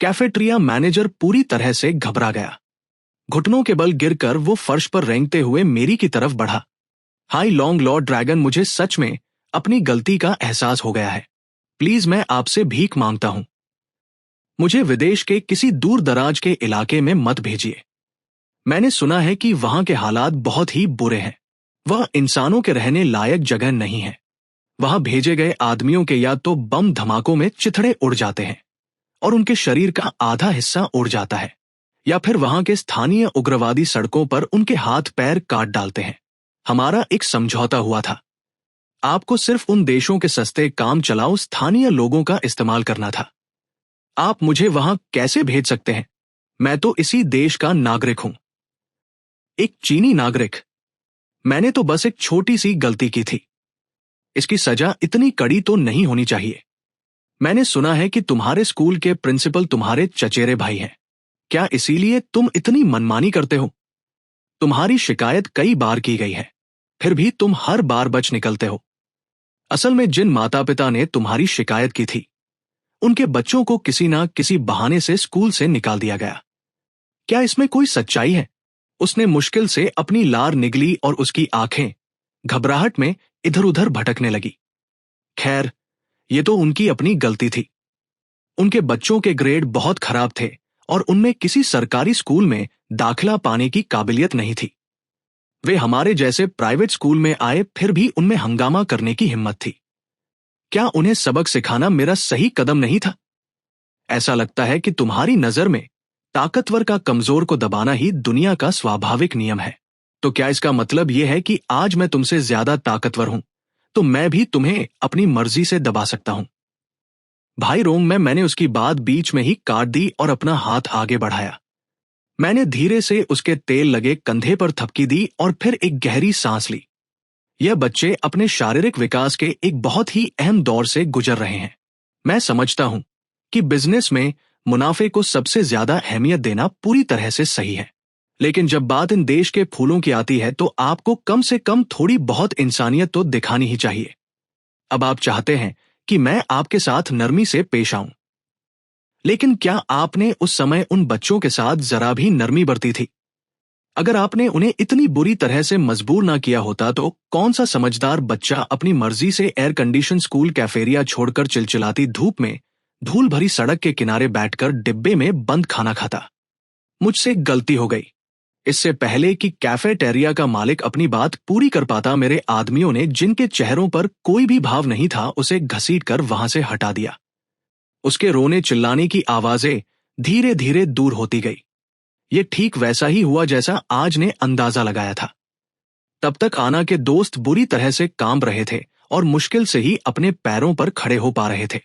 कैफेटेरिया मैनेजर पूरी तरह से घबरा गया। घुटनों के बल गिरकर वो फर्श पर रेंगते हुए मेरी की तरफ बढ़ा। हाय लॉन्ग लॉर्ड ड्रैगन, मुझे सच में अपनी गलती का एहसास हो गया है। प्लीज मैं आपसे भीख मांगता हूं। मुझे विदेश के किसी दूर दराज के इलाके में मत भेजिए। मैंने सुना है कि वहां के हालात बहुत ही बुरे हैं। वह इंसानों के रहने लायक जगह नहीं है। वहां भेजे गए आदमियों के या तो बम धमाकों में चिथड़े उड़ जाते हैं और उनके शरीर का आधा हिस्सा उड़ जाता है, या फिर वहां के स्थानीय उग्रवादी सड़कों पर उनके हाथ पैर काट डालते हैं। हमारा एक समझौता हुआ था। आपको सिर्फ उन देशों के सस्ते काम चलाऊ स्थानीय लोगों का इस्तेमाल करना था। आप मुझे वहां कैसे भेज सकते हैं? मैं तो इसी देश का नागरिक हूं। एक चीनी नागरिक? मैंने तो बस एक छोटी सी गलती की थी। इसकी सजा इतनी कड़ी तो नहीं होनी चाहिए। मैंने सुना है कि तुम्हारे स्कूल के प्रिंसिपल तुम्हारे चचेरे भाई हैं। क्या इसीलिए तुम इतनी मनमानी करते हो? तुम्हारी शिकायत कई बार की गई है, फिर भी तुम हर बार बच निकलते हो। असल में जिन माता पिता ने तुम्हारी शिकायत की थी, उनके बच्चों को किसी ना किसी बहाने से स्कूल से निकाल दिया गया। क्या इसमें कोई सच्चाई है? उसने मुश्किल से अपनी लार निगली और उसकी आंखें घबराहट में इधर उधर भटकने लगी। खैर, ये तो उनकी अपनी गलती थी। उनके बच्चों के ग्रेड बहुत खराब थे और उनमें किसी सरकारी स्कूल में दाखिला पाने की काबिलियत नहीं थी। वे हमारे जैसे प्राइवेट स्कूल में आए, फिर भी उनमें हंगामा करने की हिम्मत थी। क्या उन्हें सबक सिखाना मेरा सही कदम नहीं था? ऐसा लगता है कि तुम्हारी नजर में ताकतवर का कमजोर को दबाना ही दुनिया का स्वाभाविक नियम है। तो क्या इसका मतलब यह है कि आज मैं तुमसे ज्यादा ताकतवर हूं, तो मैं भी तुम्हें अपनी मर्जी से दबा सकता हूं? भाई रोम में मैंने उसकी बात बीच में ही काट दी और अपना हाथ आगे बढ़ाया। मैंने धीरे से उसके तेल लगे कंधे पर थपकी दी और फिर एक गहरी सांस ली। यह बच्चे अपने शारीरिक विकास के एक बहुत ही अहम दौर से गुजर रहे हैं। मैं समझता हूं कि बिजनेस में मुनाफे को सबसे ज्यादा अहमियत देना पूरी तरह से सही है, लेकिन जब बात इन देश के फूलों की आती है तो आपको कम से कम थोड़ी बहुत इंसानियत तो दिखानी ही चाहिए। अब आप चाहते हैं कि मैं आपके साथ नरमी से पेश आऊं, लेकिन क्या आपने उस समय उन बच्चों के साथ जरा भी नरमी बरती थी? अगर आपने उन्हें इतनी बुरी तरह से मजबूर ना किया होता तो कौन सा समझदार बच्चा अपनी मर्जी से एयर कंडीशन स्कूल कैफेरिया छोड़कर चिलचिलाती धूप में धूल भरी सड़क के किनारे बैठकर डिब्बे में बंद खाना खाता? मुझसे गलती हो गई। इससे पहले कि कैफेटेरिया का मालिक अपनी बात पूरी कर पाता, मेरे आदमियों ने, जिनके चेहरों पर कोई भी भाव नहीं था, उसे घसीटकर वहां से हटा दिया। उसके रोने चिल्लाने की आवाजें धीरे धीरे दूर होती गई। ये ठीक वैसा ही हुआ जैसा आज ने अंदाजा लगाया था। तब तक आना के दोस्त बुरी तरह से कांप रहे थे और मुश्किल से ही अपने पैरों पर खड़े हो पा रहे थे।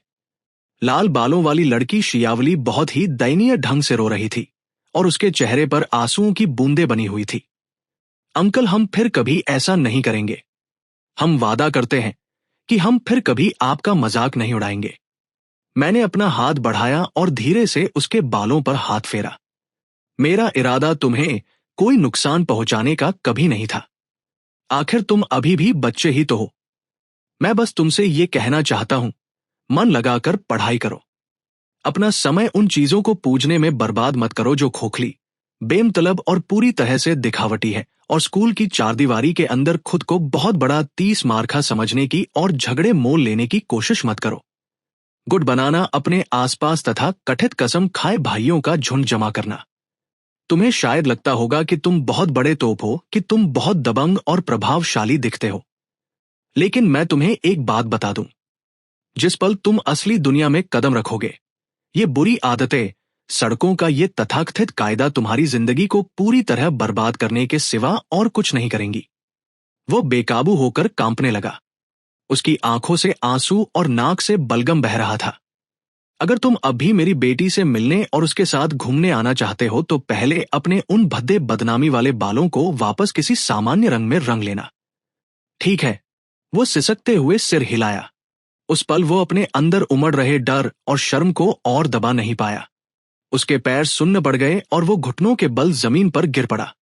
लाल बालों वाली लड़की शियावली बहुत ही दयनीय ढंग से रो रही थी और उसके चेहरे पर आंसुओं की बूंदें बनी हुई थी। अंकल, हम फिर कभी ऐसा नहीं करेंगे। हम वादा करते हैं कि हम फिर कभी आपका मजाक नहीं उड़ाएंगे। मैंने अपना हाथ बढ़ाया और धीरे से उसके बालों पर हाथ फेरा। मेरा इरादा तुम्हें कोई नुकसान पहुंचाने का कभी नहीं था। आखिर तुम अभी भी बच्चे ही तो हो। मैं बस तुमसे ये कहना चाहता हूं, मन लगाकर पढ़ाई करो। अपना समय उन चीजों को पूजने में बर्बाद मत करो जो खोखली, बेमतलब और पूरी तरह से दिखावटी है, और स्कूल की चारदीवारी के अंदर खुद को बहुत बड़ा 30 मार्का समझने की और झगड़े मोल लेने की कोशिश मत करो। गुट बनाना, अपने आसपास तथा कथित कसम खाए भाइयों का झुंड जमा करना। तुम्हें शायद लगता होगा कि तुम बहुत बड़े तोप हो, कि तुम बहुत दबंग और प्रभावशाली दिखते हो, लेकिन मैं तुम्हें एक बात बता दूं, जिस पल तुम असली दुनिया में कदम रखोगे, ये बुरी आदतें, सड़कों का ये तथाकथित कायदा तुम्हारी जिंदगी को पूरी तरह बर्बाद करने के सिवा और कुछ नहीं करेंगी। वो बेकाबू होकर कांपने लगा। उसकी आंखों से आंसू और नाक से बलगम बह रहा था। अगर तुम अब भी मेरी बेटी से मिलने और उसके साथ घूमने आना चाहते हो तो पहले अपने उन भद्दे बदनामी वाले बालों को वापस किसी सामान्य रंग में रंग लेना। ठीक है? वो सिसकते हुए सिर हिलाया। उस पल वो अपने अंदर उमड़ रहे डर और शर्म को और दबा नहीं पाया। उसके पैर सुन्न पड़ गए और वो घुटनों के बल जमीन पर गिर पड़ा।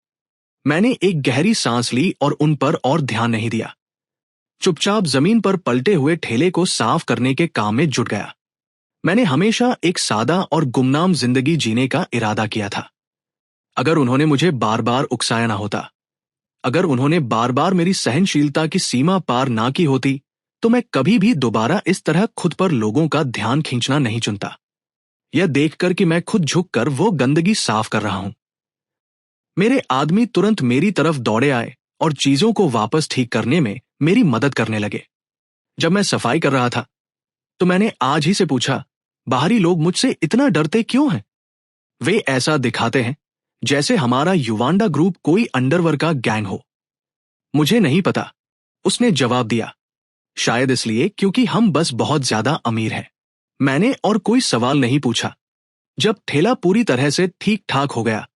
मैंने एक गहरी सांस ली और उन पर और ध्यान नहीं दिया। चुपचाप जमीन पर पलटे हुए ठेले को साफ करने के काम में जुट गया। मैंने हमेशा एक सादा और गुमनाम जिंदगी जीने का इरादा किया था। अगर उन्होंने मुझे बार बार उकसाया ना होता, अगर उन्होंने बार बार मेरी सहनशीलता की सीमा पार ना की होती, तो मैं कभी भी दोबारा इस तरह खुद पर लोगों का ध्यान खींचना नहीं चुनता। यह देखकर कि मैं खुद झुककर वो गंदगी साफ कर रहा हूं, मेरे आदमी तुरंत मेरी तरफ दौड़े आए और चीजों को वापस ठीक करने में मेरी मदद करने लगे। जब मैं सफाई कर रहा था, तो मैंने आज ही से पूछा, बाहरी लोग मुझसे इतना डरते क्यों हैं? वे ऐसा दिखाते हैं जैसे हमारा युवांडा ग्रुप कोई अंडरवर्ल्ड का गैंग हो। मुझे नहीं पता, उसने जवाब दिया। शायद इसलिए क्योंकि हम बस बहुत ज्यादा अमीर हैं। मैंने और कोई सवाल नहीं पूछा। जब ठेला पूरी तरह से ठीक ठाक हो गया,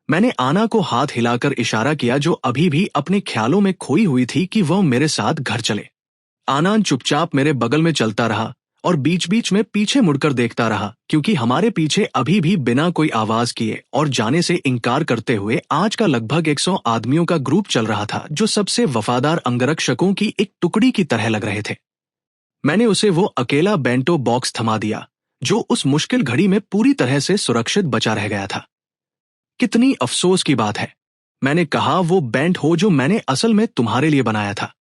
मैंने आना को हाथ हिलाकर इशारा किया, जो अभी भी अपने ख्यालों में खोई हुई थी, कि वह मेरे साथ घर चले। आनंद चुपचाप मेरे बगल में चलता रहा और बीच बीच में पीछे मुड़कर देखता रहा, क्योंकि हमारे पीछे अभी भी बिना कोई आवाज किए और जाने से इनकार करते हुए आज का लगभग 100 आदमियों का ग्रुप चल रहा था, जो सबसे वफादार अंगरक्षकों की एक टुकड़ी की तरह लग रहे थे। मैंने उसे वो अकेला बेंटो बॉक्स थमा दिया, जो उस मुश्किल घड़ी में पूरी तरह से सुरक्षित बचा रह गया था। कितनी अफसोस की बात है, मैंने कहा, वो बेंट हो जो मैंने असल में तुम्हारे लिए बनाया था।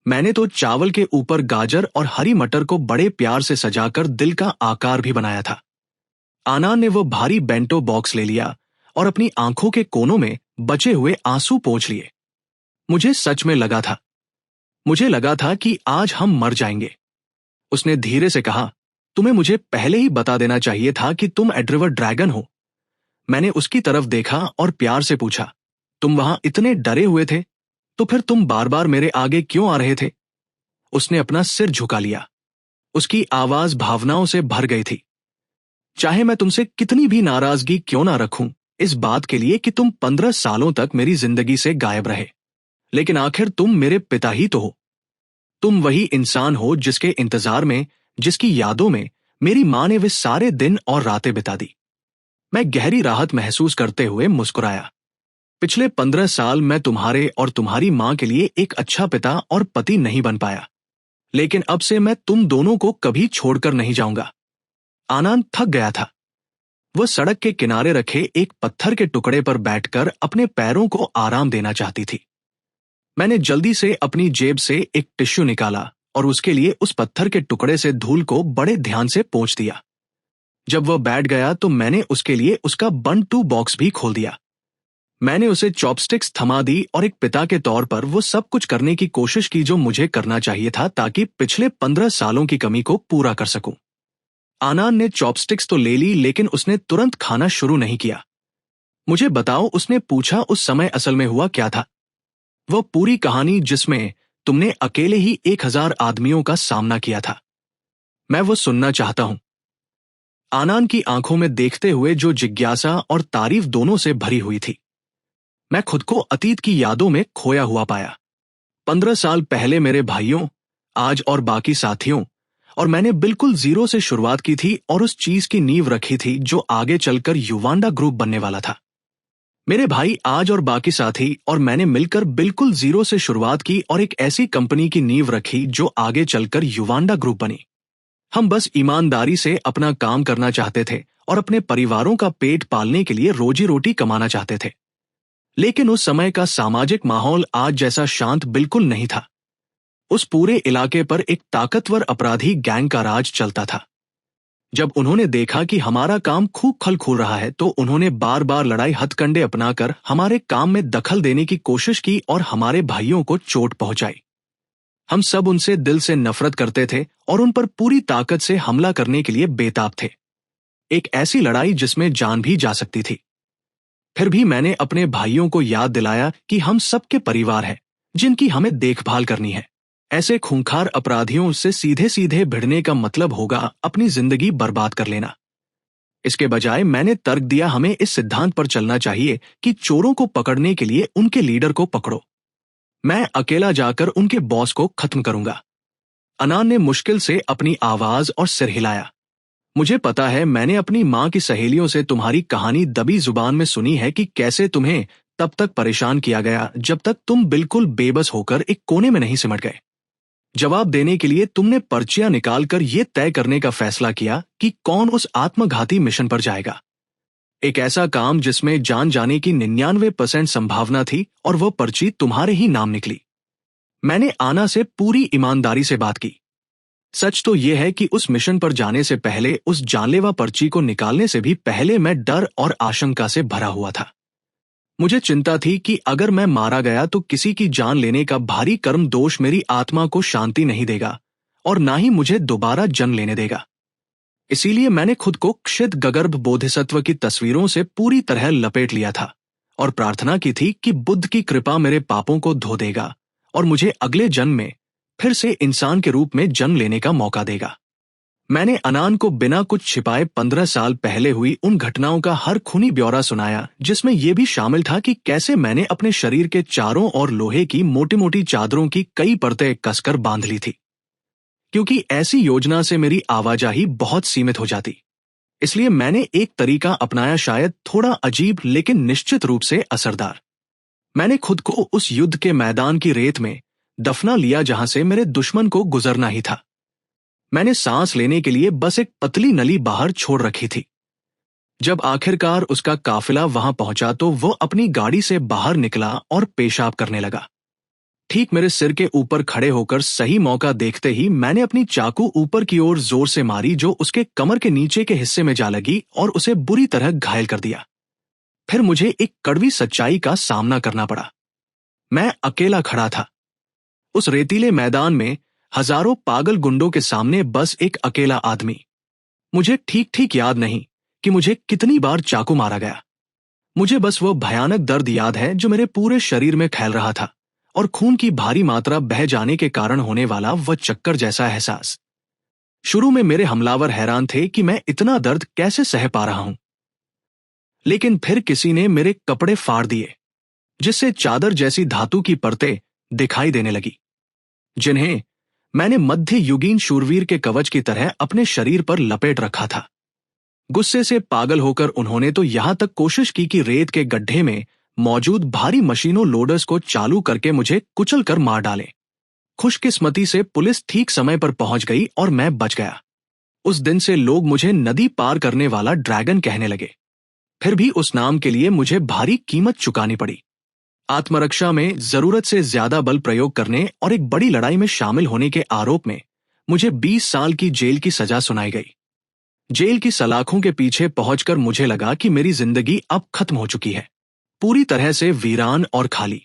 मैंने तो चावल के ऊपर गाजर और हरी मटर को बड़े प्यार से सजाकर दिल का आकार भी बनाया था। आनंद ने वो भारी बेंटो बॉक्स ले लिया और अपनी आंखों के कोनों में बचे हुए आंसू पोंछ लिए। मुझे सच में लगा था, मुझे लगा था कि आज हम मर जाएंगे। उसने धीरे से कहा, तुम्हें मुझे पहले ही बता देना चाहिए था कि तुम एड्रिवर ड्रैगन हो। मैंने उसकी तरफ देखा और प्यार से पूछा, तुम वहां इतने डरे हुए थे, तो फिर तुम बार बार मेरे आगे क्यों आ रहे थे? उसने अपना सिर झुका लिया। उसकी आवाज भावनाओं से भर गई थी। चाहे मैं तुमसे कितनी भी नाराजगी क्यों ना रखूं इस बात के लिए कि तुम 15 सालों तक मेरी जिंदगी से गायब रहे, लेकिन आखिर तुम मेरे पिता ही तो हो। तुम वही इंसान हो जिसके इंतजार में, जिसकी यादों में मेरी मां ने वे सारे दिन और रातें बिता दी। मैं गहरी राहत महसूस करते हुए मुस्कुराया। पिछले 15 साल मैं तुम्हारे और तुम्हारी मां के लिए एक अच्छा पिता और पति नहीं बन पाया, लेकिन अब से मैं तुम दोनों को कभी छोड़कर नहीं जाऊंगा। आनंद थक गया था। वह सड़क के किनारे रखे एक पत्थर के टुकड़े पर बैठकर अपने पैरों को आराम देना चाहती थी। मैंने जल्दी से अपनी जेब से एक टिश्यू निकाला और उसके लिए उस पत्थर के टुकड़े से धूल को बड़े ध्यान से पोंछ दिया। जब वह बैठ गया तो मैंने उसके लिए उसका बंटू बॉक्स भी खोल दिया। मैंने उसे चॉपस्टिक्स थमा दी और एक पिता के तौर पर वो सब कुछ करने की कोशिश की जो मुझे करना चाहिए था, ताकि पिछले 15 सालों की कमी को पूरा कर सकूं। आनंद ने चॉपस्टिक्स तो ले ली, लेकिन उसने तुरंत खाना शुरू नहीं किया। मुझे बताओ, उसने पूछा, उस समय असल में हुआ क्या था? वह पूरी कहानी जिसमें तुमने अकेले ही 1000 आदमियों का सामना किया था। मैं वो सुनना चाहता हूं। आनंद की आंखों में देखते हुए जो जिज्ञासा और तारीफ दोनों से भरी हुई थी। मैं खुद को अतीत की यादों में खोया हुआ पाया। 15 साल पहले मेरे भाइयों, आज और बाकी साथियों, और मैंने बिल्कुल जीरो से शुरुआत की थी और उस चीज की नींव रखी थी जो आगे चलकर युवांडा ग्रुप बनने वाला था। मेरे भाई आज और बाकी साथी और मैंने मिलकर बिल्कुल जीरो से शुरुआत की और एक ऐसी कंपनी की नींव रखी जो आगे चलकर युवांडा ग्रुप बनी। हम बस ईमानदारी से अपना काम करना चाहते थे और अपने परिवारों का पेट पालने के लिए रोजी रोटी कमाना चाहते थे। लेकिन उस समय का सामाजिक माहौल आज जैसा शांत बिल्कुल नहीं था। उस पूरे इलाके पर एक ताकतवर अपराधी गैंग का राज चलता था। जब उन्होंने देखा कि हमारा काम खूब खल खुल रहा है, तो उन्होंने बार बार लड़ाई हथकंडे अपनाकर हमारे काम में दखल देने की कोशिश की और हमारे भाइयों को चोट पहुंचाई। हम सब उनसे दिल से नफरत करते थे और उन पर पूरी ताकत से हमला करने के लिए बेताब थे। एक ऐसी लड़ाई जिसमें जान भी जा सकती थी। फिर भी मैंने अपने भाइयों को याद दिलाया कि हम सबके परिवार हैं, जिनकी हमें देखभाल करनी है। ऐसे खूंखार अपराधियों से सीधे सीधे भिड़ने का मतलब होगा अपनी जिंदगी बर्बाद कर लेना। इसके बजाय मैंने तर्क दिया, हमें इस सिद्धांत पर चलना चाहिए कि चोरों को पकड़ने के लिए उनके लीडर को पकड़ो। मैं अकेला जाकर उनके बॉस को खत्म करूंगा। आनंद ने मुश्किल से अपनी आवाज और सिर हिलाया। मुझे पता है, मैंने अपनी मां की सहेलियों से तुम्हारी कहानी दबी जुबान में सुनी है कि कैसे तुम्हें तब तक परेशान किया गया जब तक तुम बिल्कुल बेबस होकर एक कोने में नहीं सिमट गए। जवाब देने के लिए तुमने पर्चियां निकालकर यह तय करने का फैसला किया कि कौन उस आत्मघाती मिशन पर जाएगा। एक ऐसा काम जिसमें जान जाने की 99% संभावना थी और वह पर्ची तुम्हारे ही नाम निकली। मैंने आना से पूरी ईमानदारी से बात की। सच तो यह है कि उस मिशन पर जाने से पहले उस जानलेवा पर्ची को निकालने से भी पहले मैं डर और आशंका से भरा हुआ था। मुझे चिंता थी कि अगर मैं मारा गया तो किसी की जान लेने का भारी कर्म दोष मेरी आत्मा को शांति नहीं देगा और ना ही मुझे दोबारा जन्म लेने देगा। इसीलिए मैंने खुद को क्षित गगर्भ बोधिसत्व की तस्वीरों से पूरी तरह लपेट लिया था और प्रार्थना की थी कि बुद्ध की कृपा मेरे पापों को धो देगा और मुझे अगले जन्म में फिर से इंसान के रूप में जन्म लेने का मौका देगा। मैंने अनान को बिना कुछ छिपाए 15 साल पहले हुई उन घटनाओं का हर खूनी ब्यौरा सुनाया, जिसमें यह भी शामिल था कि कैसे मैंने अपने शरीर के चारों ओर लोहे की मोटी मोटी चादरों की कई परतें कसकर बांध ली थी, क्योंकि ऐसी योजना से मेरी आवाजाही बहुत सीमित हो जाती। इसलिए मैंने एक तरीका अपनाया, शायद थोड़ा अजीब लेकिन निश्चित रूप से असरदार। मैंने खुद को उस युद्ध के मैदान की रेत में दफना लिया जहां से मेरे दुश्मन को गुजरना ही था। मैंने सांस लेने के लिए बस एक पतली नली बाहर छोड़ रखी थी। जब आखिरकार उसका काफिला वहां पहुंचा तो वो अपनी गाड़ी से बाहर निकला और पेशाब करने लगा। ठीक मेरे सिर के ऊपर खड़े होकर सही मौका देखते ही मैंने अपनी चाकू ऊपर की ओर जोर से मारी, जो उसके कमर के नीचे के हिस्से में जा लगी और उसे बुरी तरह घायल कर दिया। फिर मुझे एक कड़वी सच्चाई का सामना करना पड़ा। मैं अकेला खड़ा था उस रेतीले मैदान में, हजारों पागल गुंडों के सामने बस एक अकेला आदमी। मुझे ठीक ठीक याद नहीं कि मुझे कितनी बार चाकू मारा गया। मुझे बस वो भयानक दर्द याद है जो मेरे पूरे शरीर में फैल रहा था और खून की भारी मात्रा बह जाने के कारण होने वाला वह चक्कर जैसा एहसास। शुरू में मेरे हमलावर हैरान थे कि मैं इतना दर्द कैसे सह पा रहा हूं, लेकिन फिर किसी ने मेरे कपड़े फाड़ दिए, जिससे चादर जैसी धातु की परतें दिखाई देने लगी, जिन्हें मैंने मध्य युगीन शूरवीर के कवच की तरह अपने शरीर पर लपेट रखा था। गुस्से से पागल होकर उन्होंने तो यहां तक कोशिश की कि रेत के गड्ढे में मौजूद भारी मशीनों लोडर्स को चालू करके मुझे कुचल कर मार डालें। खुशकिस्मती से पुलिस ठीक समय पर पहुंच गई और मैं बच गया। उस दिन से लोग मुझे नदी पार करने वाला ड्रैगन कहने लगे। फिर भी उस नाम के लिए मुझे भारी कीमत चुकानी पड़ी। आत्मरक्षा में जरूरत से ज्यादा बल प्रयोग करने और एक बड़ी लड़ाई में शामिल होने के आरोप में मुझे 20 साल की जेल की सजा सुनाई गई। जेल की सलाखों के पीछे पहुंचकर मुझे लगा कि मेरी जिंदगी अब खत्म हो चुकी है, पूरी तरह से वीरान और खाली।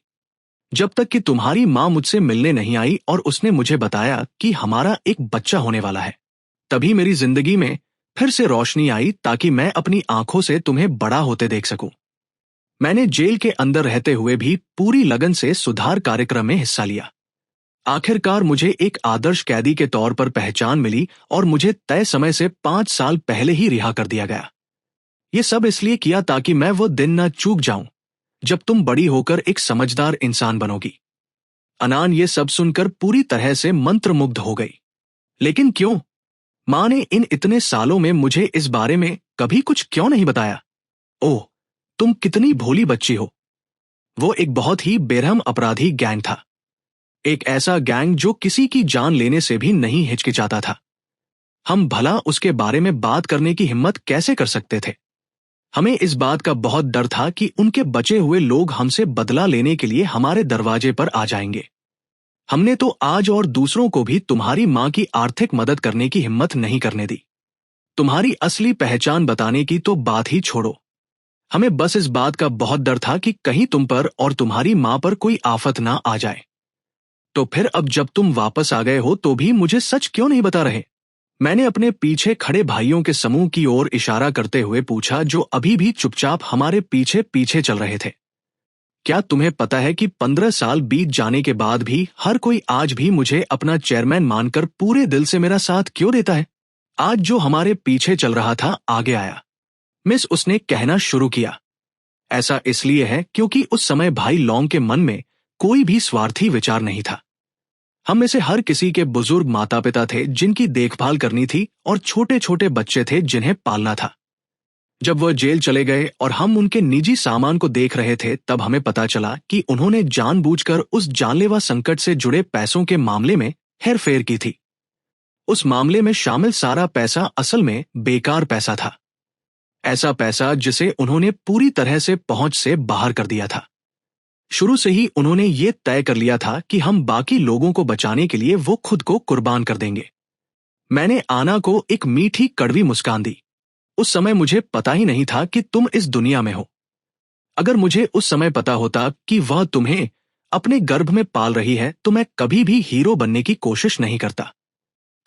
जब तक कि तुम्हारी मां मुझसे मिलने नहीं आई और उसने मुझे बताया कि हमारा एक बच्चा होने वाला है, तभी मेरी जिंदगी में फिर से रोशनी आई, ताकि मैं अपनी आंखों से तुम्हें बड़ा होते देख सकूं। मैंने जेल के अंदर रहते हुए भी पूरी लगन से सुधार कार्यक्रम में हिस्सा लिया। आखिरकार मुझे एक आदर्श कैदी के तौर पर पहचान मिली और मुझे तय समय से 5 साल पहले ही रिहा कर दिया गया। ये सब इसलिए किया ताकि मैं वो दिन न चूक जाऊं जब तुम बड़ी होकर एक समझदार इंसान बनोगी। अनान ये सब सुनकर पूरी तरह से मंत्रमुग्ध हो गई। लेकिन क्यों? मां ने इन इतने सालों में मुझे इस बारे में कभी कुछ क्यों नहीं बताया? ओह, तुम कितनी भोली बच्ची हो। वो एक बहुत ही बेरहम अपराधी गैंग था, एक ऐसा गैंग जो किसी की जान लेने से भी नहीं हिचकिचाता था। हम भला उसके बारे में बात करने की हिम्मत कैसे कर सकते थे? हमें इस बात का बहुत डर था कि उनके बचे हुए लोग हमसे बदला लेने के लिए हमारे दरवाजे पर आ जाएंगे। हमने तो आज और दूसरों को भी तुम्हारी मां की आर्थिक मदद करने की हिम्मत नहीं करने दी। तुम्हारी असली पहचान बताने की तो बात ही छोड़ो। हमें बस इस बात का बहुत डर था कि कहीं तुम पर और तुम्हारी मां पर कोई आफत ना आ जाए। तो फिर अब जब तुम वापस आ गए हो तो भी मुझे सच क्यों नहीं बता रहे? मैंने अपने पीछे खड़े भाइयों के समूह की ओर इशारा करते हुए पूछा, जो अभी भी चुपचाप हमारे पीछे पीछे चल रहे थे। क्या तुम्हें पता है कि 15 साल बीत जाने के बाद भी हर कोई आज भी मुझे अपना चेयरमैन मानकर पूरे दिल से मेरा साथ क्यों देता है? आज जो हमारे पीछे चल रहा था आगे आया, मिस, उसने कहना शुरू किया। ऐसा इसलिए है क्योंकि उस समय भाई लॉन्ग के मन में कोई भी स्वार्थी विचार नहीं था। हम में से हर किसी के बुजुर्ग माता पिता थे जिनकी देखभाल करनी थी और छोटे छोटे बच्चे थे जिन्हें पालना था। जब वह जेल चले गए और हम उनके निजी सामान को देख रहे थे, तब हमें पता चला कि उन्होंने जानबूझकर उस जानलेवा संकट से जुड़े पैसों के मामले में हेरफेर की थी। उस मामले में शामिल सारा पैसा असल में बेकार पैसा था। ऐसा पैसा जिसे उन्होंने पूरी तरह से पहुंच से बाहर कर दिया था। शुरू से ही उन्होंने ये तय कर लिया था कि हम बाकी लोगों को बचाने के लिए वो खुद को कुर्बान कर देंगे। मैंने आना को एक मीठी कड़वी मुस्कान दी। उस समय मुझे पता ही नहीं था कि तुम इस दुनिया में हो। अगर मुझे उस समय पता होता कि वह तुम्हें अपने गर्भ में पाल रही है तो मैं कभी भी हीरो बनने की कोशिश नहीं करता,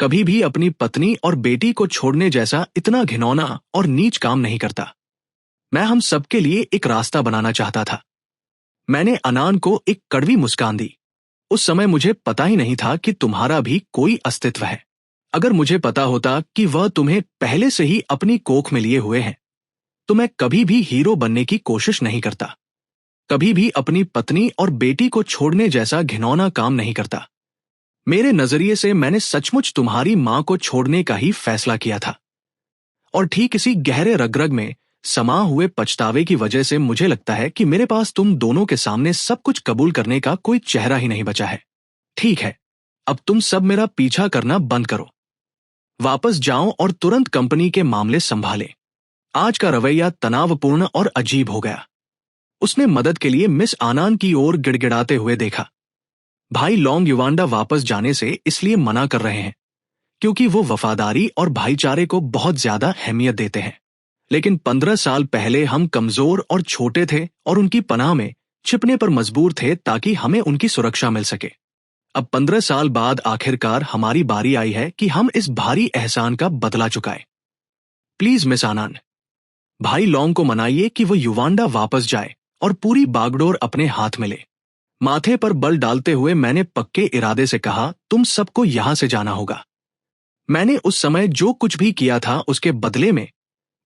कभी भी अपनी पत्नी और बेटी को छोड़ने जैसा इतना घिनौना और नीच काम नहीं करता। मैं हम सबके लिए एक रास्ता बनाना चाहता था। मैंने अनान को एक कड़वी मुस्कान दी। उस समय मुझे पता ही नहीं था कि तुम्हारा भी कोई अस्तित्व है। अगर मुझे पता होता कि वह तुम्हें पहले से ही अपनी कोख में लिए हुए हैं तो मैं कभी भी हीरो बनने की कोशिश नहीं करता, कभी भी अपनी पत्नी और बेटी को छोड़ने जैसा घिनौना काम नहीं करता। मेरे नजरिए से मैंने सचमुच तुम्हारी मां को छोड़ने का ही फैसला किया था, और ठीक इसी गहरे रग-रग में समा हुए पछतावे की वजह से मुझे लगता है कि मेरे पास तुम दोनों के सामने सब कुछ कबूल करने का कोई चेहरा ही नहीं बचा है। ठीक है, अब तुम सब मेरा पीछा करना बंद करो, वापस जाओ और तुरंत कंपनी के मामले संभालें। आज का रवैया तनावपूर्ण और अजीब हो गया। उसने मदद के लिए मिस आनान की ओर गिड़गिड़ाते हुए देखा। भाई लॉन्ग युवांडा वापस जाने से इसलिए मना कर रहे हैं क्योंकि वो वफादारी और भाईचारे को बहुत ज्यादा अहमियत देते हैं। लेकिन 15 साल पहले हम कमजोर और छोटे थे और उनकी पनाह में छिपने पर मजबूर थे ताकि हमें उनकी सुरक्षा मिल सके। अब 15 साल बाद आखिरकार हमारी बारी आई है कि हम इस भारी एहसान का बदला चुकाएं। प्लीज मिस आनान, भाई लॉन्ग को मनाइए कि वो युवांडा वापस जाए और पूरी बागडोर अपने हाथ में ले। माथे पर बल डालते हुए मैंने पक्के इरादे से कहा, तुम सबको यहां से जाना होगा। मैंने उस समय जो कुछ भी किया था उसके बदले में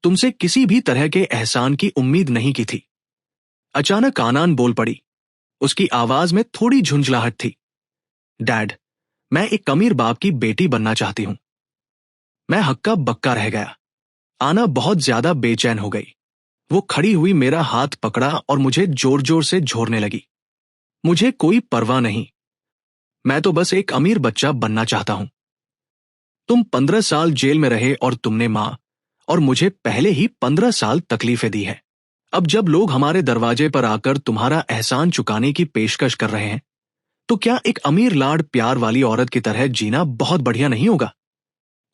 तुमसे किसी भी तरह के एहसान की उम्मीद नहीं की थी। अचानक आनान बोल पड़ी। उसकी आवाज में थोड़ी झुंझलाहट थी। डैड, मैं एक अमीर बाप की बेटी बनना चाहती हूं। मैं हक्का बक्का रह गया। आना बहुत ज्यादा बेचैन हो गई। वो खड़ी हुई मेरा हाथ पकड़ा और मुझे जोर जोर से झोरने लगी। मुझे कोई परवाह नहीं, मैं तो बस एक अमीर बच्चा बनना चाहता हूं। तुम 15 साल जेल में रहे और तुमने मां और मुझे पहले ही 15 साल तकलीफें दी है। अब जब लोग हमारे दरवाजे पर आकर तुम्हारा एहसान चुकाने की पेशकश कर रहे हैं तो क्या एक अमीर लाड प्यार वाली औरत की तरह जीना बहुत बढ़िया नहीं होगा?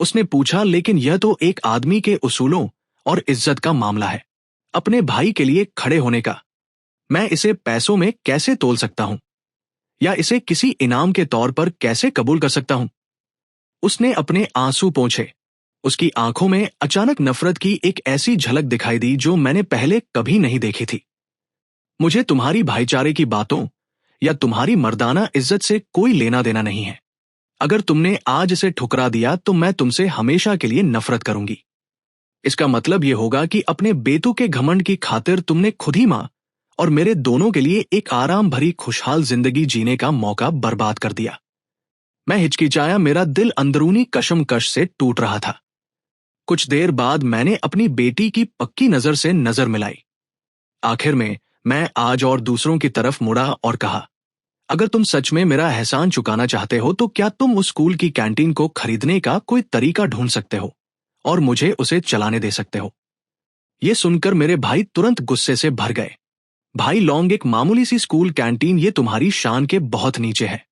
उसने पूछा, लेकिन यह तो एक आदमी के उसूलों और इज्जत का मामला है, अपने भाई के लिए खड़े होने का। मैं इसे पैसों में कैसे तोल सकता हूं या इसे किसी इनाम के तौर पर कैसे कबूल कर सकता हूं? उसने अपने आंसू पोंछे। उसकी आंखों में अचानक नफरत की एक ऐसी झलक दिखाई दी जो मैंने पहले कभी नहीं देखी थी। मुझे तुम्हारी भाईचारे की बातों या तुम्हारी मर्दाना इज्जत से कोई लेना देना नहीं है। अगर तुमने आज इसे ठुकरा दिया तो मैं तुमसे हमेशा के लिए नफरत करूंगी। इसका मतलब यह होगा कि अपने बेतुके घमंड की खातिर तुमने खुद ही मां और मेरे दोनों के लिए एक आराम भरी खुशहाल जिंदगी जीने का मौका बर्बाद कर दिया। मैं हिचकिचाया, मेरा दिल अंदरूनी कशमकश से टूट रहा था। कुछ देर बाद मैंने अपनी बेटी की पक्की नजर से नजर मिलाई। आखिर में मैं आज और दूसरों की तरफ मुड़ा और कहा, अगर तुम सच में मेरा एहसान चुकाना चाहते हो तो क्या तुम उस स्कूल की कैंटीन को खरीदने का कोई तरीका ढूंढ सकते हो और मुझे उसे चलाने दे सकते हो। ये सुनकर मेरे भाई तुरंत गुस्से से भर गए। भाई लॉन्ग, एक मामूली सी स्कूल कैंटीन ये तुम्हारी शान के बहुत नीचे है।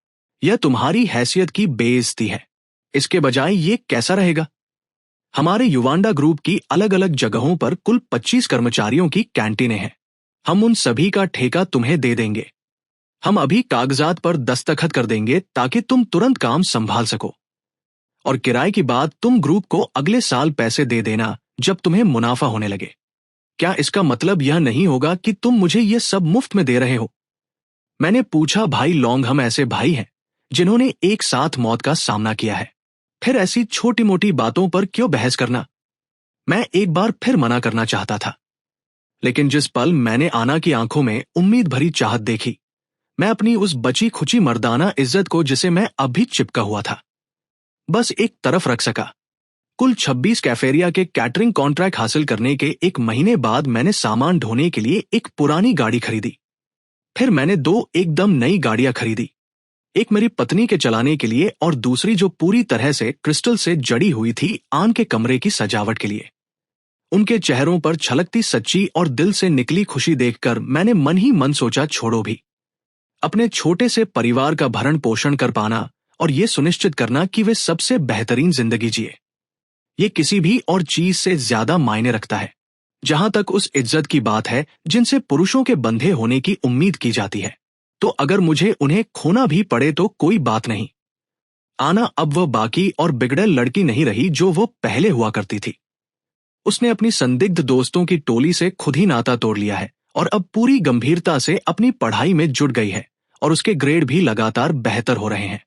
यह तुम्हारी हैसियत की बेइज्जती है। इसके बजाय ये कैसा रहेगा? हमारे युवांडा ग्रुप की अलग अलग जगहों पर कुल 25 कर्मचारियों की कैंटीनें हैं। हम उन सभी का ठेका तुम्हें दे देंगे। हम अभी कागजात पर दस्तखत कर देंगे ताकि तुम तुरंत काम संभाल सको। और किराए की बात तुम ग्रुप को अगले साल पैसे दे देना जब तुम्हें मुनाफा होने लगे। क्या इसका मतलब यह नहीं होगा कि तुम मुझे यह सब मुफ्त में दे रहे हो? मैंने पूछा, भाई लॉन्ग, हम ऐसे भाई हैं जिन्होंने एक साथ मौत का सामना किया है, फिर ऐसी छोटी मोटी बातों पर क्यों बहस करना? मैं एक बार फिर मना करना चाहता था, लेकिन जिस पल मैंने आना की आंखों में उम्मीद भरी चाहत देखी, मैं अपनी उस बची खुची मर्दाना इज्जत को जिसे मैं अभी चिपका हुआ था बस एक तरफ रख सका। कुल 26 कैफेरिया के कैटरिंग कॉन्ट्रैक्ट हासिल करने के एक महीने बाद मैंने सामान ढोने के लिए एक पुरानी गाड़ी खरीदी। फिर मैंने 2 एकदम नई गाड़ियां खरीदी, एक मेरी पत्नी के चलाने के लिए और दूसरी जो पूरी तरह से क्रिस्टल से जड़ी हुई थी आन के कमरे की सजावट के लिए। उनके चेहरों पर छलकती सच्ची और दिल से निकली खुशी देखकर मैंने मन ही मन सोचा, छोड़ो भी। अपने छोटे से परिवार का भरण पोषण कर पाना और ये सुनिश्चित करना कि वे सबसे बेहतरीन जिंदगी जिए, ये किसी भी और चीज से ज्यादा मायने रखता है। जहां तक उस इज्जत की बात है जिनसे पुरुषों के बंधे होने की उम्मीद की जाती है, तो अगर मुझे उन्हें खोना भी पड़े तो कोई बात नहीं। आना अब वह बाकी और बिगड़ल लड़की नहीं रही जो वो पहले हुआ करती थी। उसने अपनी संदिग्ध दोस्तों की टोली से खुद ही नाता तोड़ लिया है और अब पूरी गंभीरता से अपनी पढ़ाई में जुट गई है और उसके ग्रेड भी लगातार बेहतर हो रहे हैं।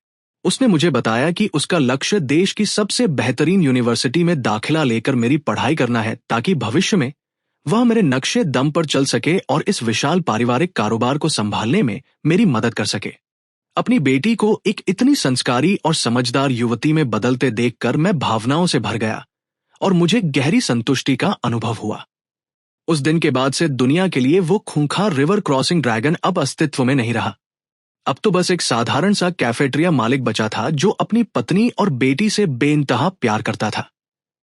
उसने मुझे बताया कि उसका लक्ष्य देश की सबसे बेहतरीन यूनिवर्सिटी में दाखिला लेकर मेरी पढ़ाई करना है, ताकि भविष्य में वह मेरे नक्शे दम पर चल सके और इस विशाल पारिवारिक कारोबार को संभालने में मेरी मदद कर सके। अपनी बेटी को एक इतनी संस्कारी और समझदार युवती में बदलते देखकर मैं भावनाओं से भर गया और मुझे गहरी संतुष्टि का अनुभव हुआ। उस दिन के बाद से दुनिया के लिए वो खूंखार रिवर क्रॉसिंग ड्रैगन अब अस्तित्व में नहीं रहा। अब तो बस एक साधारण सा कैफेटेरिया मालिक बचा था जो अपनी पत्नी और बेटी से बेइंतहा प्यार करता था।